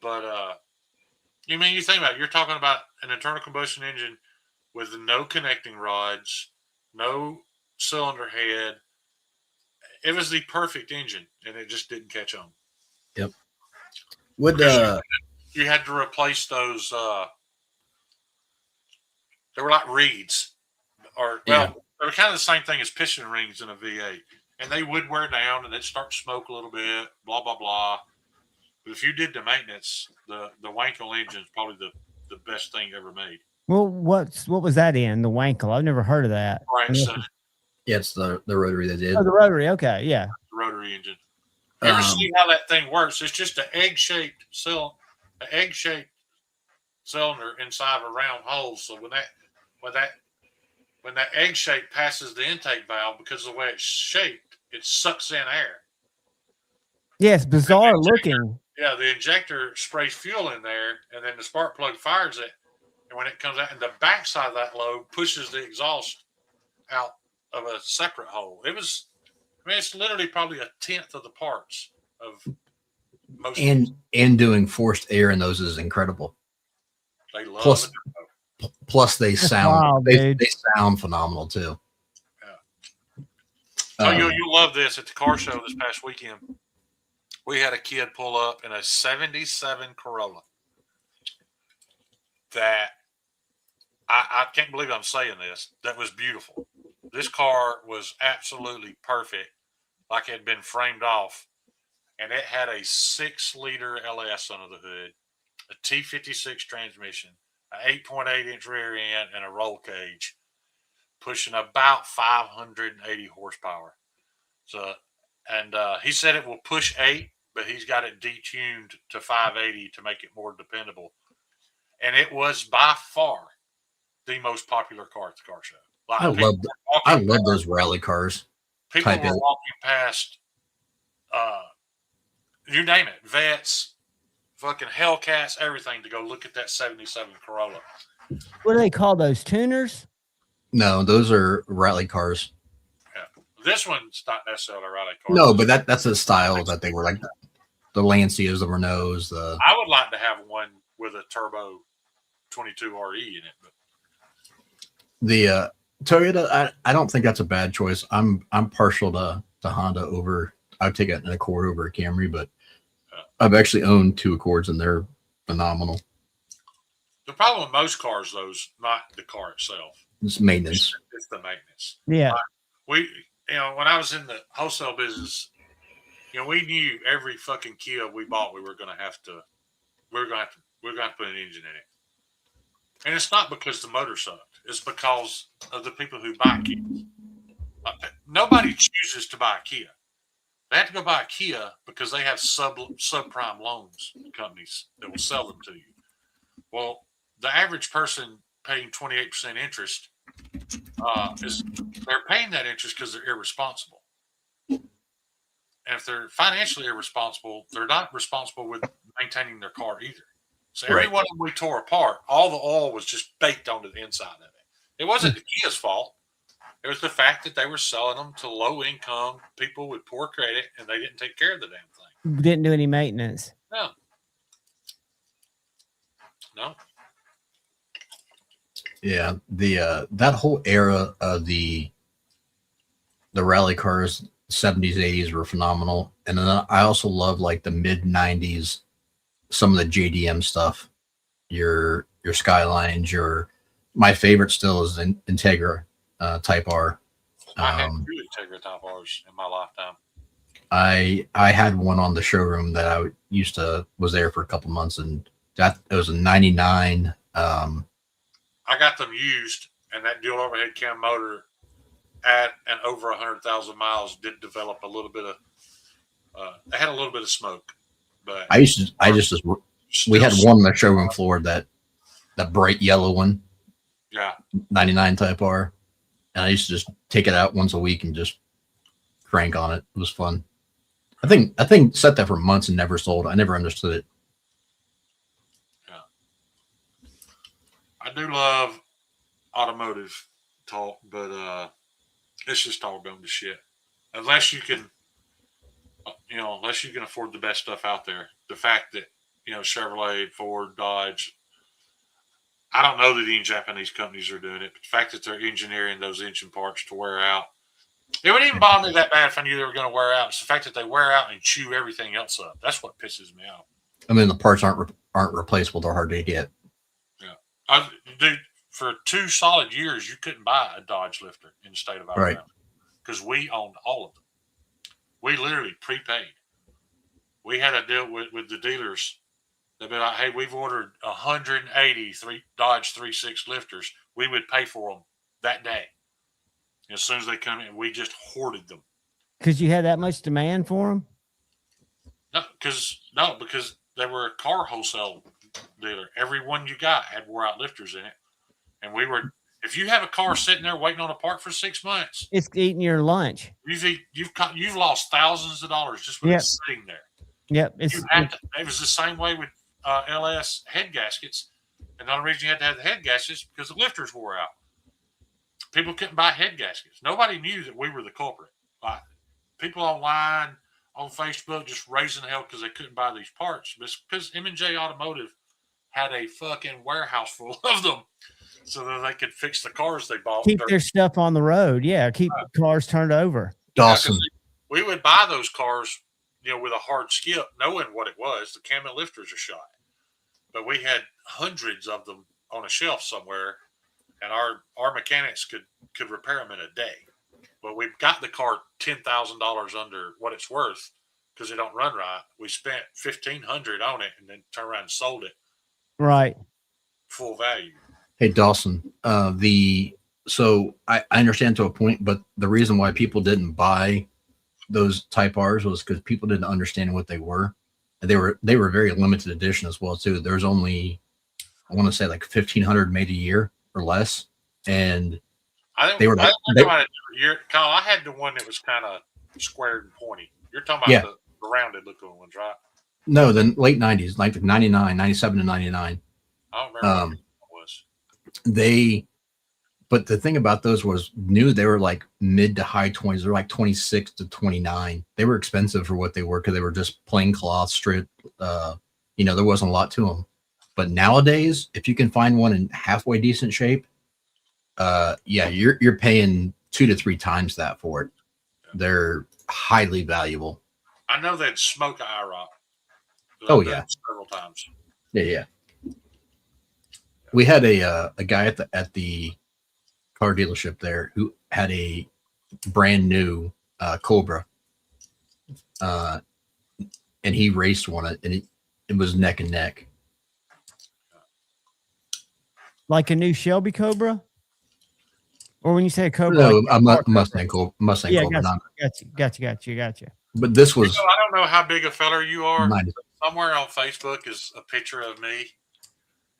But you think about it, you're talking about an internal combustion engine with no connecting rods, no cylinder head. It was the perfect engine, and it just didn't catch on. Yep. You had to replace those. They were like reeds, they were kind of the same thing as piston rings in a V8, and they would wear down and they'd start to smoke a little bit. Blah blah blah. But if you did the maintenance, the Wankel engine is probably the best thing ever made. Well, what was that in? The Wankel? I've never heard of that. Right, so Yeah, it's the rotary they did. Oh, the rotary. Okay, yeah. the rotary engine. You ever see how that thing works? It's just an egg-shaped cylinder inside of a round hole. So when that egg shape passes the intake valve, because of the way it's shaped, it sucks in air. Yeah, it's bizarre looking. Yeah, the injector sprays fuel in there, and then the spark plug fires it. And when it comes out, and the backside of that load pushes the exhaust out of a separate hole. It's literally probably 1/10 of the parts of most. And doing forced air in those is incredible. They love it. Plus they sound they sound phenomenal too. Yeah. You'll love this. At the car show this past weekend, we had a kid pull up in a '77 Corolla that can't believe I'm saying this. That was beautiful. This car was absolutely perfect, like it had been framed off, and it had a 6-liter LS under the hood, a T56 transmission, an 8.8-inch rear end, and a roll cage, pushing about 580 horsepower. So, and he said it will push 8, but he's got it detuned to 580 to make it more dependable. And it was by far the most popular car at the car show. Like, I love those rally cars. People were walking past, you name it, vets, fucking Hellcats, everything to go look at that 77 Corolla. What do they call those, tuners? No, those are rally cars. Yeah. This one's not necessarily a rally car. No, but that's the style that they were, like the Lancias, the Renaults. I would like to have one with a turbo 22 RE in it. But the Toyota, I don't think that's a bad choice. I'm partial to Honda over. I'd take an Accord over a Camry, but I've actually owned 2 Accords and they're phenomenal. The problem with most cars, though, is not the car itself. It's maintenance. It's the maintenance. Yeah. When I was in the wholesale business, we knew every fucking Kia we bought, we were going to have to put an engine in it. And it's not because the motor sucked. It's because of the people who buy Kias. Nobody chooses to buy a Kia. They have to go buy a Kia because they have subprime loans companies that will sell them to you. Well, the average person paying 28% interest they're paying that interest because they're irresponsible. And if they're financially irresponsible, they're not responsible with maintaining their car either. So every one of them we tore apart, all the oil was just baked onto the inside of it. It wasn't the Kia's fault. It was the fact that they were selling them to low-income people with poor credit, and they didn't take care of the damn thing. Didn't do any maintenance. No. Yeah, that whole era of the rally cars, 70s, 80s were phenomenal. And then I also love like the mid 90s, some of the JDM stuff, your Skylines, my favorite still is Integra Type R. I had 2 Integra Type Rs in my lifetime. I had one on the showroom that I was there for a couple months, and it was a 99. I got them used, and that dual overhead cam motor at and over 100,000 miles did develop a little bit of. It had a little bit of smoke, but we had one on the showroom floor, that bright yellow one. Yeah. 99 Type R, and I used to just take it out once a week and just crank on it. It was fun. I think set that for months and never sold. I never understood it. I do love automotive talk, but it's just all going to shit. Unless you can, afford the best stuff out there. The fact that, Chevrolet, Ford, Dodge, I don't know that any Japanese companies are doing it, but the fact that they're engineering those engine parts to wear out, it wouldn't even bother me that bad if I knew they were going to wear out. It's the fact that they wear out and chew everything else up. That's what pisses me off. I mean, the parts aren't replaceable. They're hard to get. Dude, for 2 solid years, you couldn't buy a Dodge lifter in the state of Alabama because we owned all of them. We literally prepaid. We had a deal with the dealers. They'd be like, hey, we've ordered 180 Dodge 3.6 lifters. We would pay for them that day. And as soon as they come in, we just hoarded them. Because you had that much demand for them? No, because they were a car wholesale dealer. Every one you got had wore out lifters in it. And if you have a car sitting there waiting on a part for 6 months, it's eating your lunch. You've lost thousands of dollars just with it sitting there. Yep. It was the same way with LS head gaskets. And the only reason you had to have the head gaskets because the lifters wore out. People couldn't buy head gaskets. Nobody knew that we were the culprit. Like, people online, on Facebook, just raising hell because they couldn't buy these parts. But it's because M&J Automotive had a fucking warehouse full of them so that they could fix the cars they bought. Keep their stuff on the road. Yeah, keep cars turned over. Awesome. We would buy those cars, with a hard skip, knowing what it was. The cam and lifters are shot. But we had hundreds of them on a shelf somewhere, and our mechanics could repair them in a day. But we've got the car $10,000 under what it's worth because it don't run right. We spent $1,500 on it and then turned around and sold it Right. full value. Hey Dawson, so I understand to a point, but the reason why people didn't buy those Type R's was because people didn't understand what they were. And they were very limited edition as well too. There's only, I want to say like 1,500 made a year or less, and they were like, Kyle, I had the one that was kind of squared and pointy. You're talking about the rounded looking ones, right? No, the late 90s, like 99, 97 to 99. I don't remember what it was. But the thing about those was they were like mid to high 20s. They're like 26 to 29. They were expensive for what they were because they were just plain cloth strip. There wasn't a lot to them. But nowadays, if you can find one in halfway decent shape, you're paying 2 to 3 times that for it. They're highly valuable. I know they'd smoke an IROC. Oh yeah, several times. Yeah. We had a guy at the car dealership there who had a brand new Cobra, and he raced one, and it was neck and neck. Like a new Shelby Cobra? Or when you say a Cobra? No, like Mustang Cobra. Yeah, Cobra. Gotcha. But this was... I don't know how big a feller you are. 90. Somewhere on Facebook is a picture of me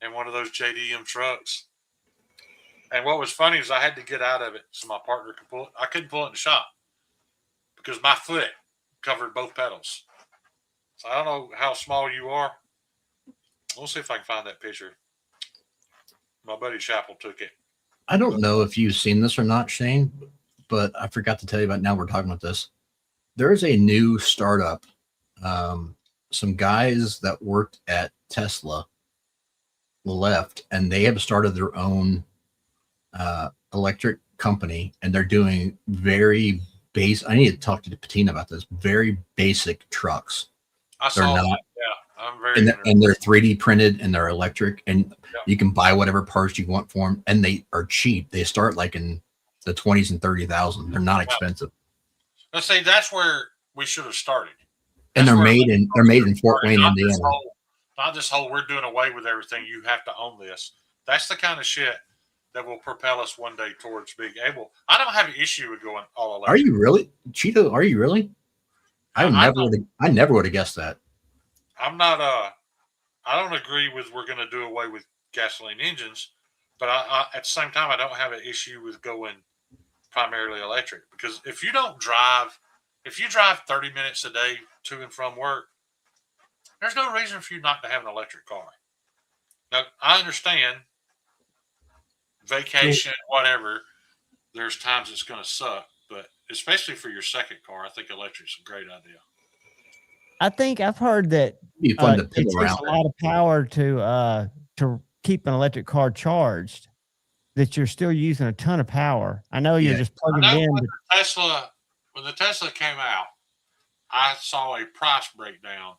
in one of those JDM trucks. And what was funny is I had to get out of it so my partner could pull it. I couldn't pull it in the shop because my foot covered both pedals. So I don't know how small you are. We'll see if I can find that picture. My buddy Chappell took it. I don't know if you've seen this or not, Shane, but I forgot to tell you about, now we're talking about this. There is a new startup. Some guys that worked at Tesla left, and they have started their own electric company, and they're doing very base. I need to talk to Patina about this. Very basic trucks. I saw that. Yeah, I'm very. And they're 3D printed, and they're electric, and you can buy whatever parts you want for them, and they are cheap. They start like in the 20s and 30,000. They're not expensive. Let's say that's where we should have started. And they're made in Fort Wayne, Indiana. Not this whole we're doing away with everything. You have to own this. That's the kind of shit that will propel us one day towards being able. I don't have an issue with going all electric. Are you really, Cheeto? Are you really? I never would have guessed that. I'm not. I don't agree with we're going to do away with gasoline engines, but I at the same time I don't have an issue with going primarily electric, because if you drive 30 minutes a day to and from work, there's no reason for you not to have an electric car. Now, I understand vacation, whatever, there's times it's going to suck, but especially for your second car, I think electric's a great idea. I think I've heard that It'd be fun to it piddle takes around a lot of power to keep an electric car charged, that you're still using a ton of power. I know you're just plugging it in. When the Tesla came out, I saw a price breakdown.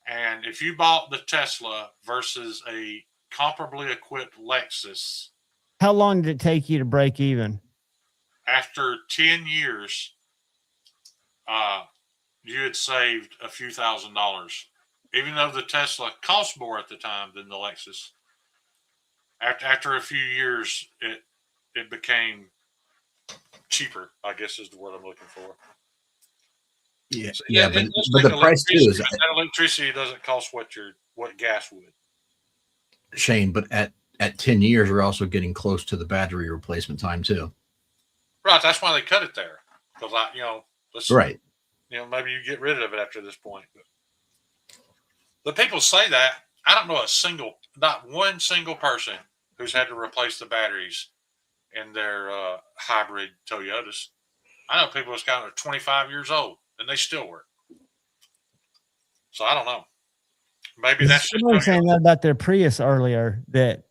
And if you bought the Tesla versus a comparably equipped Lexus. How long did it take you to break even? After 10 years, you had saved a few $1,000s. Even though the Tesla cost more at the time than the Lexus. After a few years, it became cheaper, I guess is the word I'm looking for. Yeah, so, but the price too is that electricity doesn't cost what gas would. Shane, but at 10 years, we're also getting close to the battery replacement time too. Right, that's why they cut it there. Because right. Maybe you get rid of it after this point. But people say that. I don't know not one single person who's had to replace the batteries in their hybrid Toyotas. I know people that's got 25 years old and they still work. So I don't know. Maybe that's just someone saying that about their Prius earlier, that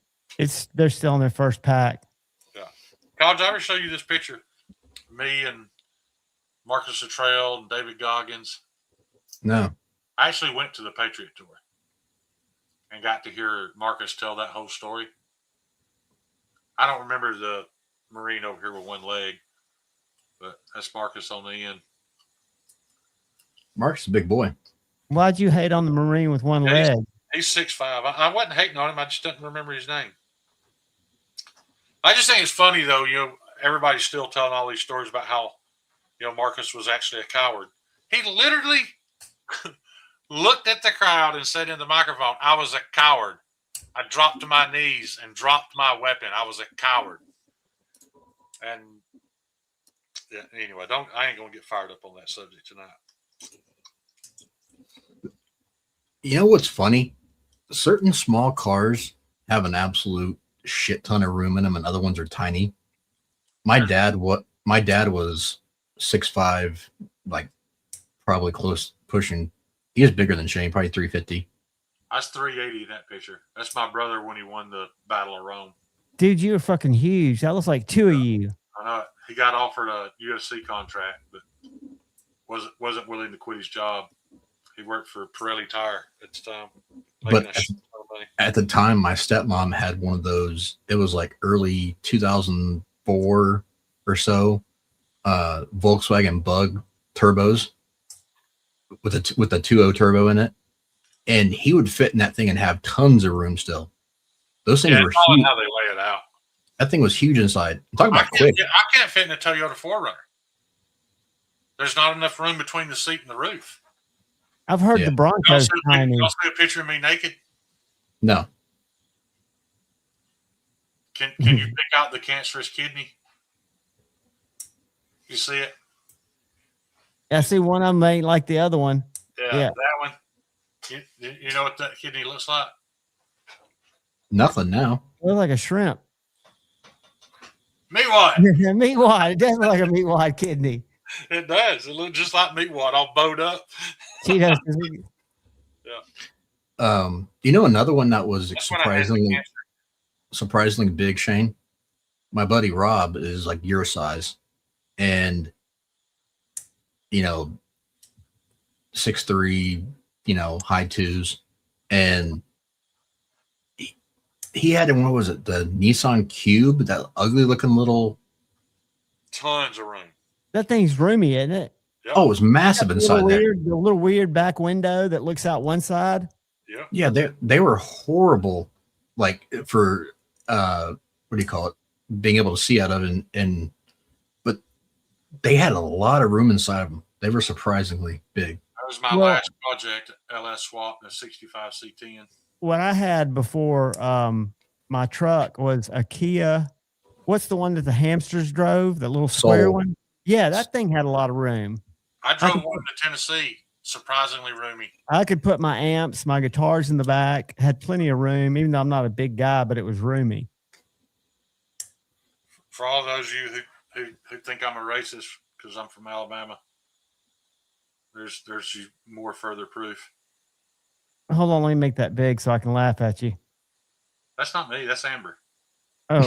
they're still in their first pack. Yeah. Kyle, did I ever show you this picture? Me and Marcus Luttrell and David Goggins. No. I actually went to the Patriot Tour and got to hear Marcus tell that whole story. I don't remember the Marine over here with one leg, but that's Marcus on the end. Mark's is a big boy. Why'd you hate on the Marine with one leg? He's 6'5". I wasn't hating on him. I just didn't remember his name. I just think it's funny, though. Everybody's still telling all these stories about how, Marcus was actually a coward. He literally looked at the crowd and said in the microphone, "I was a coward. I dropped to my knees and dropped my weapon. I was a coward." And yeah, anyway, I ain't gonna get fired up on that subject tonight. You know what's funny? Certain small cars have an absolute shit ton of room in them, and other ones are tiny. My dad was 6'5", like probably close pushing. He is bigger than Shane, probably 350. That's 380 in that picture. That's my brother when he won the Battle of Rome. Dude, you were fucking huge. That looks like two of you. I know it. He got offered a UFC contract, but wasn't willing to quit his job. He worked for Pirelli Tire at the time. But at the time, my stepmom had one of those. It was like early 2004 or so. Volkswagen Bug turbos with a 2.0 turbo in it, and he would fit in that thing and have tons of room still. Those things were huge. How they lay it out. That thing was huge inside. I'm talking about quick. I can't fit in a Toyota 4Runner. There's not enough room between the seat and the roof. I've heard the Bronco's tiny. Y'all see a picture of me naked? No. Can you pick out the cancerous kidney? You see it? I see one of them ain't like the other one. Yeah. That one. You know what that kidney looks like? Nothing now. It looks like a shrimp. Meatwad. Meatwad. It does look like a meatwad kidney. It does. It looks just like meatwad, all bowed up. She does. Yeah. Another one that was surprisingly big, Shane. My buddy Rob is like your size, and 6'3", high twos, and he had what was it, the Nissan Cube, that ugly looking little. Tons of room. That thing's roomy, isn't it? Yep. Oh, it was massive inside there. The little weird back window that looks out one side. Yeah. Yeah, they were horrible, like for what do you call it? Being able to see out of it, but they had a lot of room inside of them. They were surprisingly big. That was my last project, LS Swap, the 65 C10. What I had before my truck was a Kia. What's the one that the hamsters drove? The little square one? Yeah, that thing had a lot of room. I drove one to Tennessee. Surprisingly roomy. I could put my amps, my guitars in the back. Had plenty of room, even though I'm not a big guy, but it was roomy. For all those of you who think I'm a racist because I'm from Alabama, there's more further proof. Hold on, let me make that big so I can laugh at you. That's not me. That's Amber. Oh.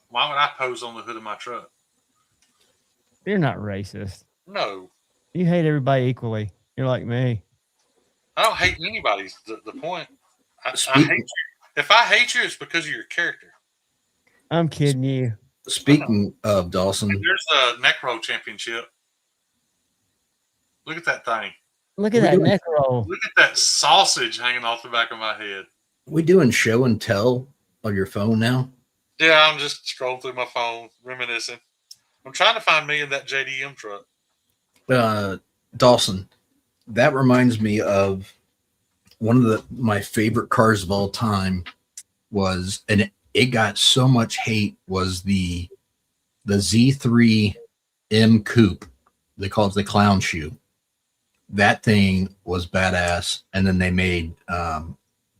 Why would I pose on the hood of my truck? You're not racist. No. You hate everybody equally. You're like me. I don't hate anybody. The point. I hate you. If I hate you, it's because of your character. I'm kidding you. Speaking of Dawson, there's the neck roll championship. Look at that thing. Look at that neck roll. Look at that sausage hanging off the back of my head. We doing show and tell on your phone now? Yeah, I'm just scrolling through my phone, reminiscing. I'm trying to find me in that JDM truck. Dawson, that reminds me of one of my favorite cars of all time was, and it got so much hate, was the Z3 M Coupe. They call it the clown shoe. That thing was badass. And then they made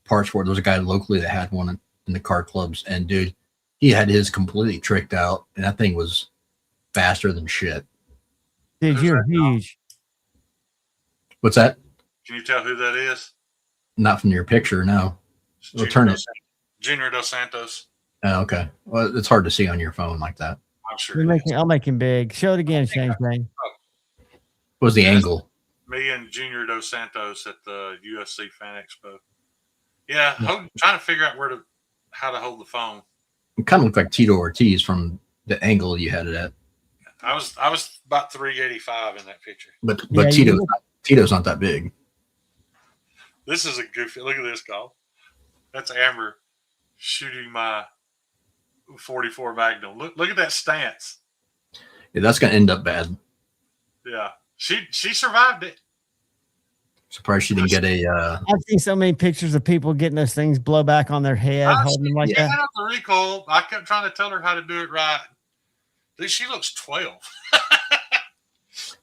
parts for it. There was a guy locally that had one in the car clubs, and dude, he had his completely tricked out, and that thing was faster than shit. Dude, you're huge. What's that? Can you tell who that is? Not from your picture, no. We'll turn it. Junior Dos Santos. Oh, okay. Well, it's hard to see on your phone like that. I'm sure. I'll make him big. Show it again, Shane. What was the angle? Me and Junior Dos Santos at the UFC Fan Expo. Yeah, trying to figure out how to hold the phone. It kind of looked like Tito Ortiz from the angle you had it at. I was about 385 in that picture. But Yeah, Tito's not that big. This is a goofy. Look at this, Cole. That's Amber shooting my 44 Magnum. Look at that stance. Yeah, that's gonna end up bad. Yeah, she survived it. Surprised she didn't get a. I've seen so many pictures of people getting those things blow back on their head, holding them like She that. had the recoil. I kept trying to tell her how to do it right. Dude, she looks 12.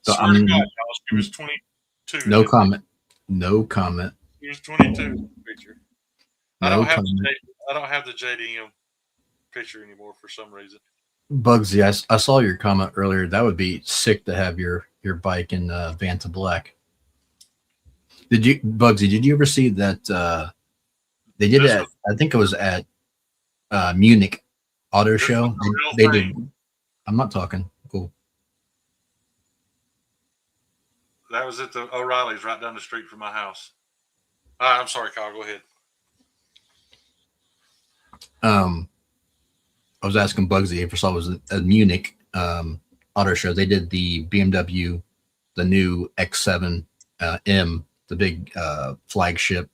So Swear to God, y'all, she was 22. No comment. No comment. She was 22 in the picture. I No don't have comment. the JDM picture anymore for some reason. Bugsy, I saw your comment earlier. That would be sick to have your bike in Vanta Black. Bugsy, did you ever see that they did it at, I think it was at Munich Auto Show. They did. I'm not talking. Cool. That was at the O'Reilly's right down the street from my house. I'm sorry, Kyle. Go ahead. I was asking Bugsy if I saw it was a Munich auto show. They did the BMW, the new X7 M, the big flagship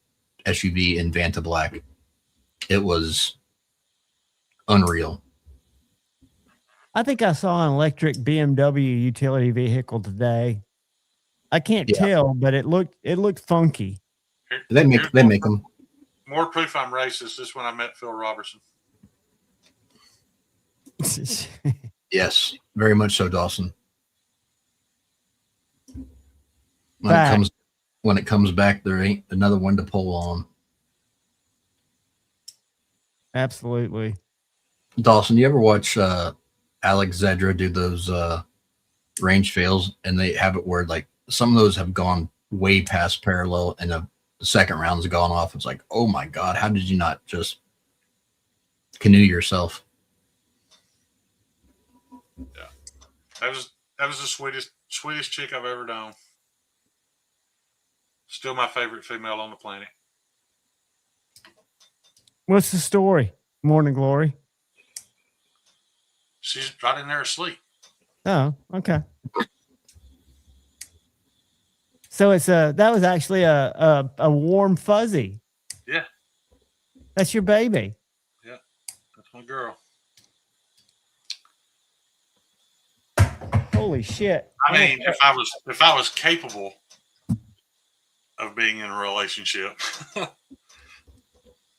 SUV in Vanta Black. It was unreal. I think I saw an electric BMW utility vehicle today. I can't tell, but it looked funky. They make them. More proof I'm racist is when I met Phil Robertson. Yes, very much so, Dawson. When it comes back, there ain't another one to pull on. Absolutely. Dawson, you ever watch Alex Zedra do those range fails, and they have it where like some of those have gone way past parallel, and the second round's gone off. It's like, oh my God, how did you not just canoe yourself? Yeah, that was the sweetest chick I've ever known. Still my favorite female on the planet. What's the story? Morning Glory. She's right in there asleep. Oh, okay. So it's that was actually a warm fuzzy. Yeah. That's your baby. Yeah. That's my girl. Holy shit. I mean, if I was capable of being in a relationship.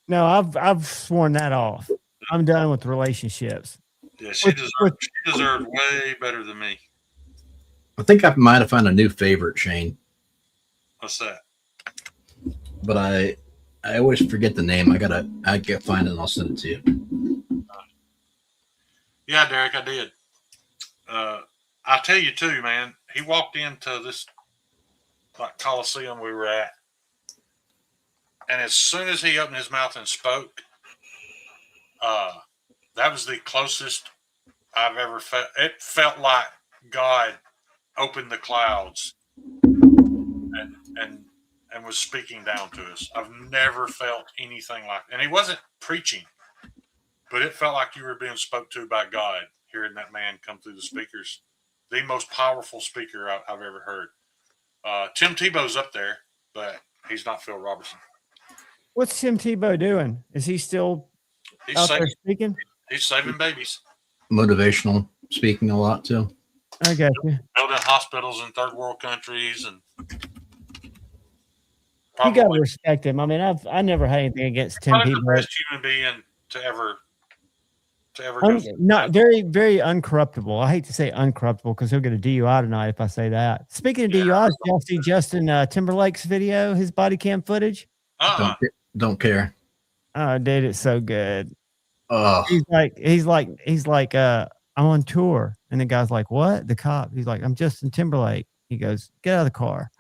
No, I've sworn that off. I'm done with relationships. Yeah, she deserved way better than me. I think I might have found a new favorite, Shane. What's that? But I always forget the name. I get find it and I'll send it to you. Yeah, Derek, I did. I'll tell you too, man. He walked into this like Coliseum we were at, and as soon as he opened his mouth and spoke, that was the closest I've ever felt. It felt like God opened the clouds and was speaking down to us. I've never felt anything like, and he wasn't preaching, but it felt like you were being spoke to by God, hearing that man come through the speakers. The most powerful speaker I've ever heard. Tim Tebow's up there, but he's not Phil Robertson. What's Tim Tebow doing? Is he still out there speaking? He's saving babies. Motivational speaking a lot too. I got you. Building hospitals in third world countries, and you got to respect him. I mean, I never had anything against Tim Tebow. The best human being to ever not very, very uncorruptible. I hate to say uncorruptible because he'll get a DUI tonight if I say that. Speaking of DUIs, did y'all see Justin Timberlake's video, his body cam footage? Don't care. Oh, dude, it's so good. Oh, he's like, I'm on tour. And the guy's like, what? The cop. He's like, I'm Justin Timberlake. He goes, get out of the car.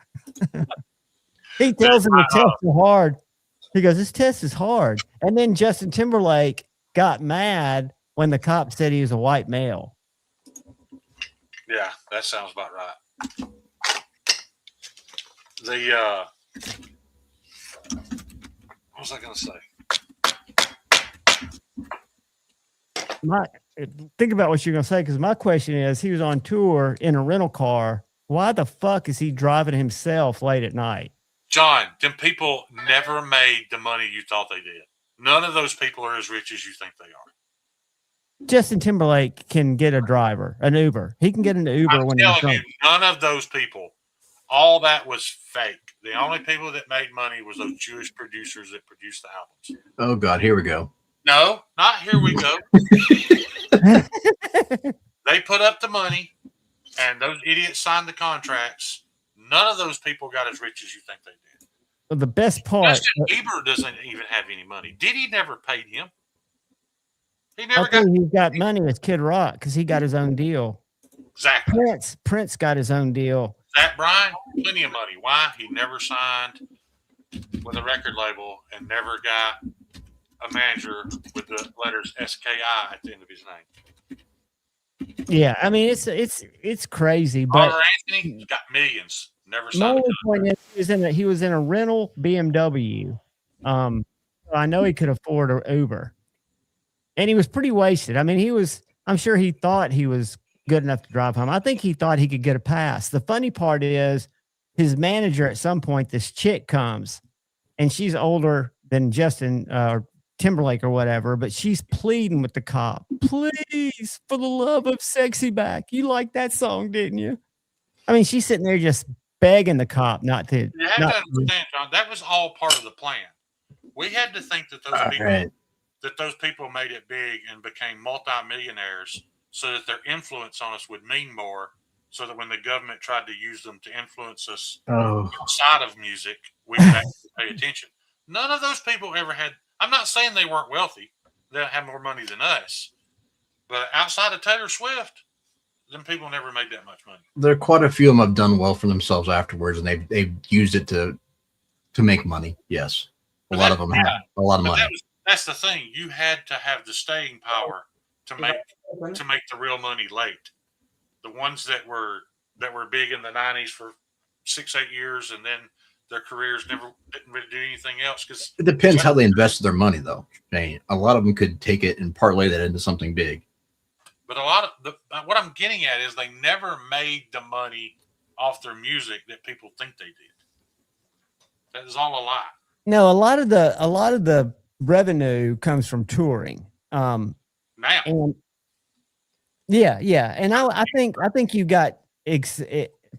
He tells him the test is hard. He goes, this test is hard. And then Justin Timberlake got mad when the cop said he was a white male. Yeah, that sounds about right. What was I going to say? Think about what you're gonna say, because my question is, he was on tour in a rental car. Why the fuck is he driving himself late at night? John, them people never made the money you thought they did. None of those people are as rich as you think they are. Justin Timberlake can get a driver, an Uber. He can get an Uber I'm when he's telling drunk. you, none of those people. All that was fake. The only people that made money was those Jewish producers that produced the albums. Oh God, here we go. No, not here we go. They put up the money, and those idiots signed the contracts. None of those people got as rich as you think they did. Well, the best part, Justin Bieber doesn't even have any money. Diddy never paid him. He I never got think he's got money as Kid Rock because he got his own deal. exactly. Prince got his own deal. Zach Bryan, plenty of money. Why? He never signed with a record label and never got a manager with the letters SKI at the end of his name. Yeah, I mean it's crazy, but Oliver Anthony got millions. Never my signed. only point is he was in a rental BMW. I know he could afford an Uber, and he was pretty wasted. I mean, I'm sure he thought he was good enough to drive home. I think he thought he could get a pass. The funny part is his manager at some point, this chick comes, and she's older than Justin Timberlake or whatever, but she's pleading with the cop, please, for the love of Sexy Back. You liked that song, didn't you? I mean, she's sitting there just begging the cop not to. You have to understand, John, that was all part of the plan. We had to think that those people made it big and became multimillionaires so that their influence on us would mean more, so that when the government tried to use them to influence us outside of music, we would actually pay attention. None of those people ever had. I'm not saying they weren't wealthy. They have more money than us. But outside of Taylor Swift, them people never made that much money. There are quite a few of them have done well for themselves afterwards, and they've used it to make money. Yes, a lot of them have a lot of money. That's the thing. You had to have the staying power to make the real money late. The ones that were big in the 90s for 6-8 years, and then their careers didn't really do anything else. Because it depends how they invested their money, though. Shane. A lot of them could take it and parlay that into something big. But a lot of what I'm getting at is they never made the money off their music that people think they did. That is all a lie. No, a lot of the revenue comes from touring. Now, and yeah, and I think you got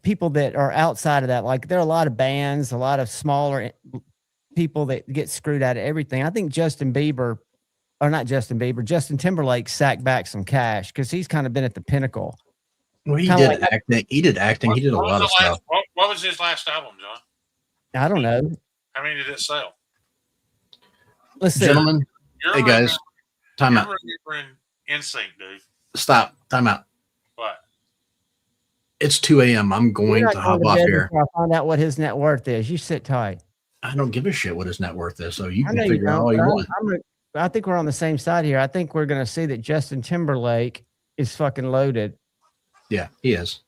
people that are outside of that. Like there are a lot of bands, a lot of smaller people that get screwed out of everything. I think Justin Timberlake sacked back some cash because he's kind of been at the pinnacle. Well, he did acting. He did acting. He did a lot of stuff. What was his last album, John? I don't know. How many did it sell? Let's see. Gentlemen, hey guys, time out. You're in NSYNC, dude. Stop. Time out. What? It's 2 a.m. I'm going to hop off here. I'll find out what his net worth is. You sit tight. I don't give a shit what his net worth is, so you can figure out all you want. I think we're on the same side here. I think we're going to see that Justin Timberlake is fucking loaded. Yeah, he is.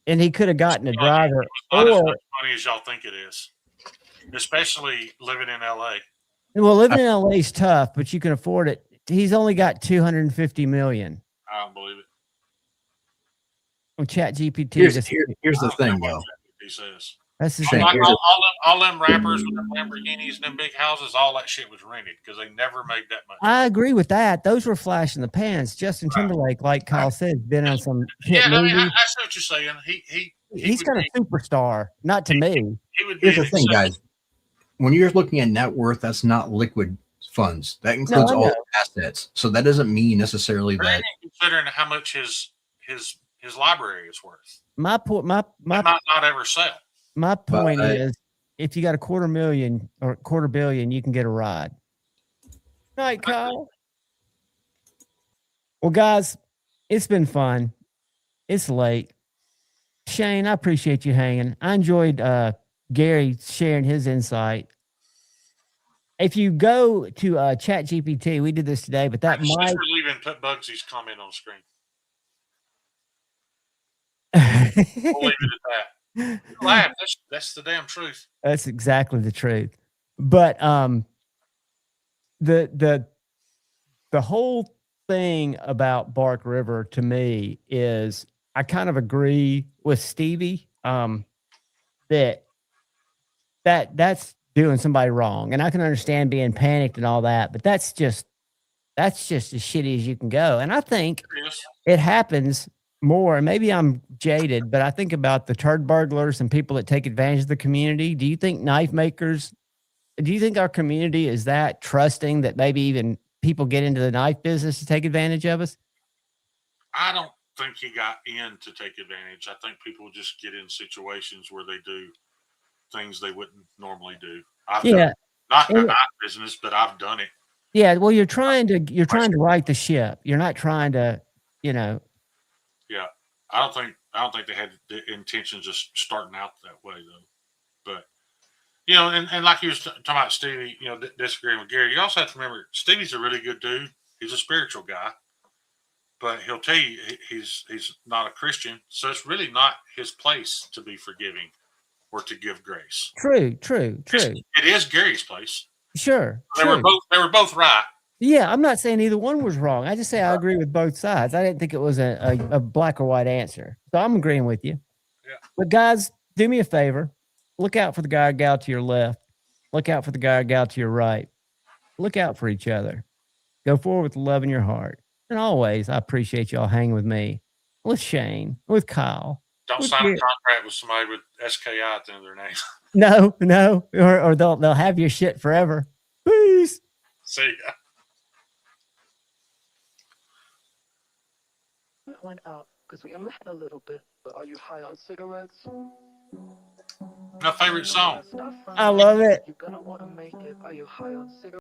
And he could have gotten a driver. Not as much money as y'all think it is, especially living in LA. Well, living in LA is tough, but you can afford it. He's only got $250 million. I don't believe it. Well, ChatGPT. Here's the thing, though. He says. That's the thing. thing. All them rappers with them Lamborghinis and them big houses, all that shit was rented because they never made that much. I agree with that. Those were flash in the pans. Justin Timberlake, like Kyle said, has been on some hit movies. I see what you're saying. He's kind of superstar. Not to me. Here's the thing, guys. When you're looking at net worth, that's not liquid funds. That includes all assets. So that doesn't mean necessarily that. Considering how much his library is worth. My might not ever sell. My point is, if you got $250,000 or $250 million, you can get a ride. All right, Kyle. Well, guys, it's been fun. It's late. Shane, I appreciate you hanging. I enjoyed Gary sharing his insight. If you go to ChatGPT, we did this today, but that might put Bugsy's comment on screen. We'll leave it at that. Laugh. That's the damn truth. That's exactly the truth. But the the whole thing about Bark River to me is I kind of agree with Stevie that's doing somebody wrong. And I can understand being panicked and all that, but that's just as shitty as you can go. And I think Yes. it happens more, and maybe I'm jaded, but I think about the turd burglars and people that take advantage of the community. Do you think knife makers, do you think our community is that trusting that maybe even people get into the knife business to take advantage of us? I don't think he got in to take advantage. I think people just get in situations where they do things they wouldn't normally do. I've done Yeah. it. Not in the And- knife business, but I've done it. Yeah. Well, you're trying to right the ship. You're not trying to, you know. Yeah. I don't think they had the intentions of starting out that way though. But you know, and like you was talking about Stevie, you know, disagreeing with Gary. You also have to remember Stevie's a really good dude. He's a spiritual guy, but he'll tell you he's not a Christian, so it's really not his place to be forgiving or to give grace. True. It is Gary's place. Sure. They were both right. Yeah, I'm not saying either one was wrong. I just say I agree with both sides. I didn't think it was a black or white answer. So I'm agreeing with you. Yeah. But guys, do me a favor. Look out for the guy or gal to your left. Look out for the guy or gal to your right. Look out for each other. Go forward with love in your heart. And always, I appreciate y'all hanging with me, with Shane, with Kyle. Don't with sign a Gary. contract with somebody with SKI at the end of their name. No, or they'll have your shit forever. Peace. See ya. Went out because we only had a little bit. But are you high on cigarettes? My favorite song. I love it. You're gonna want to make it. Are you high on cigarettes?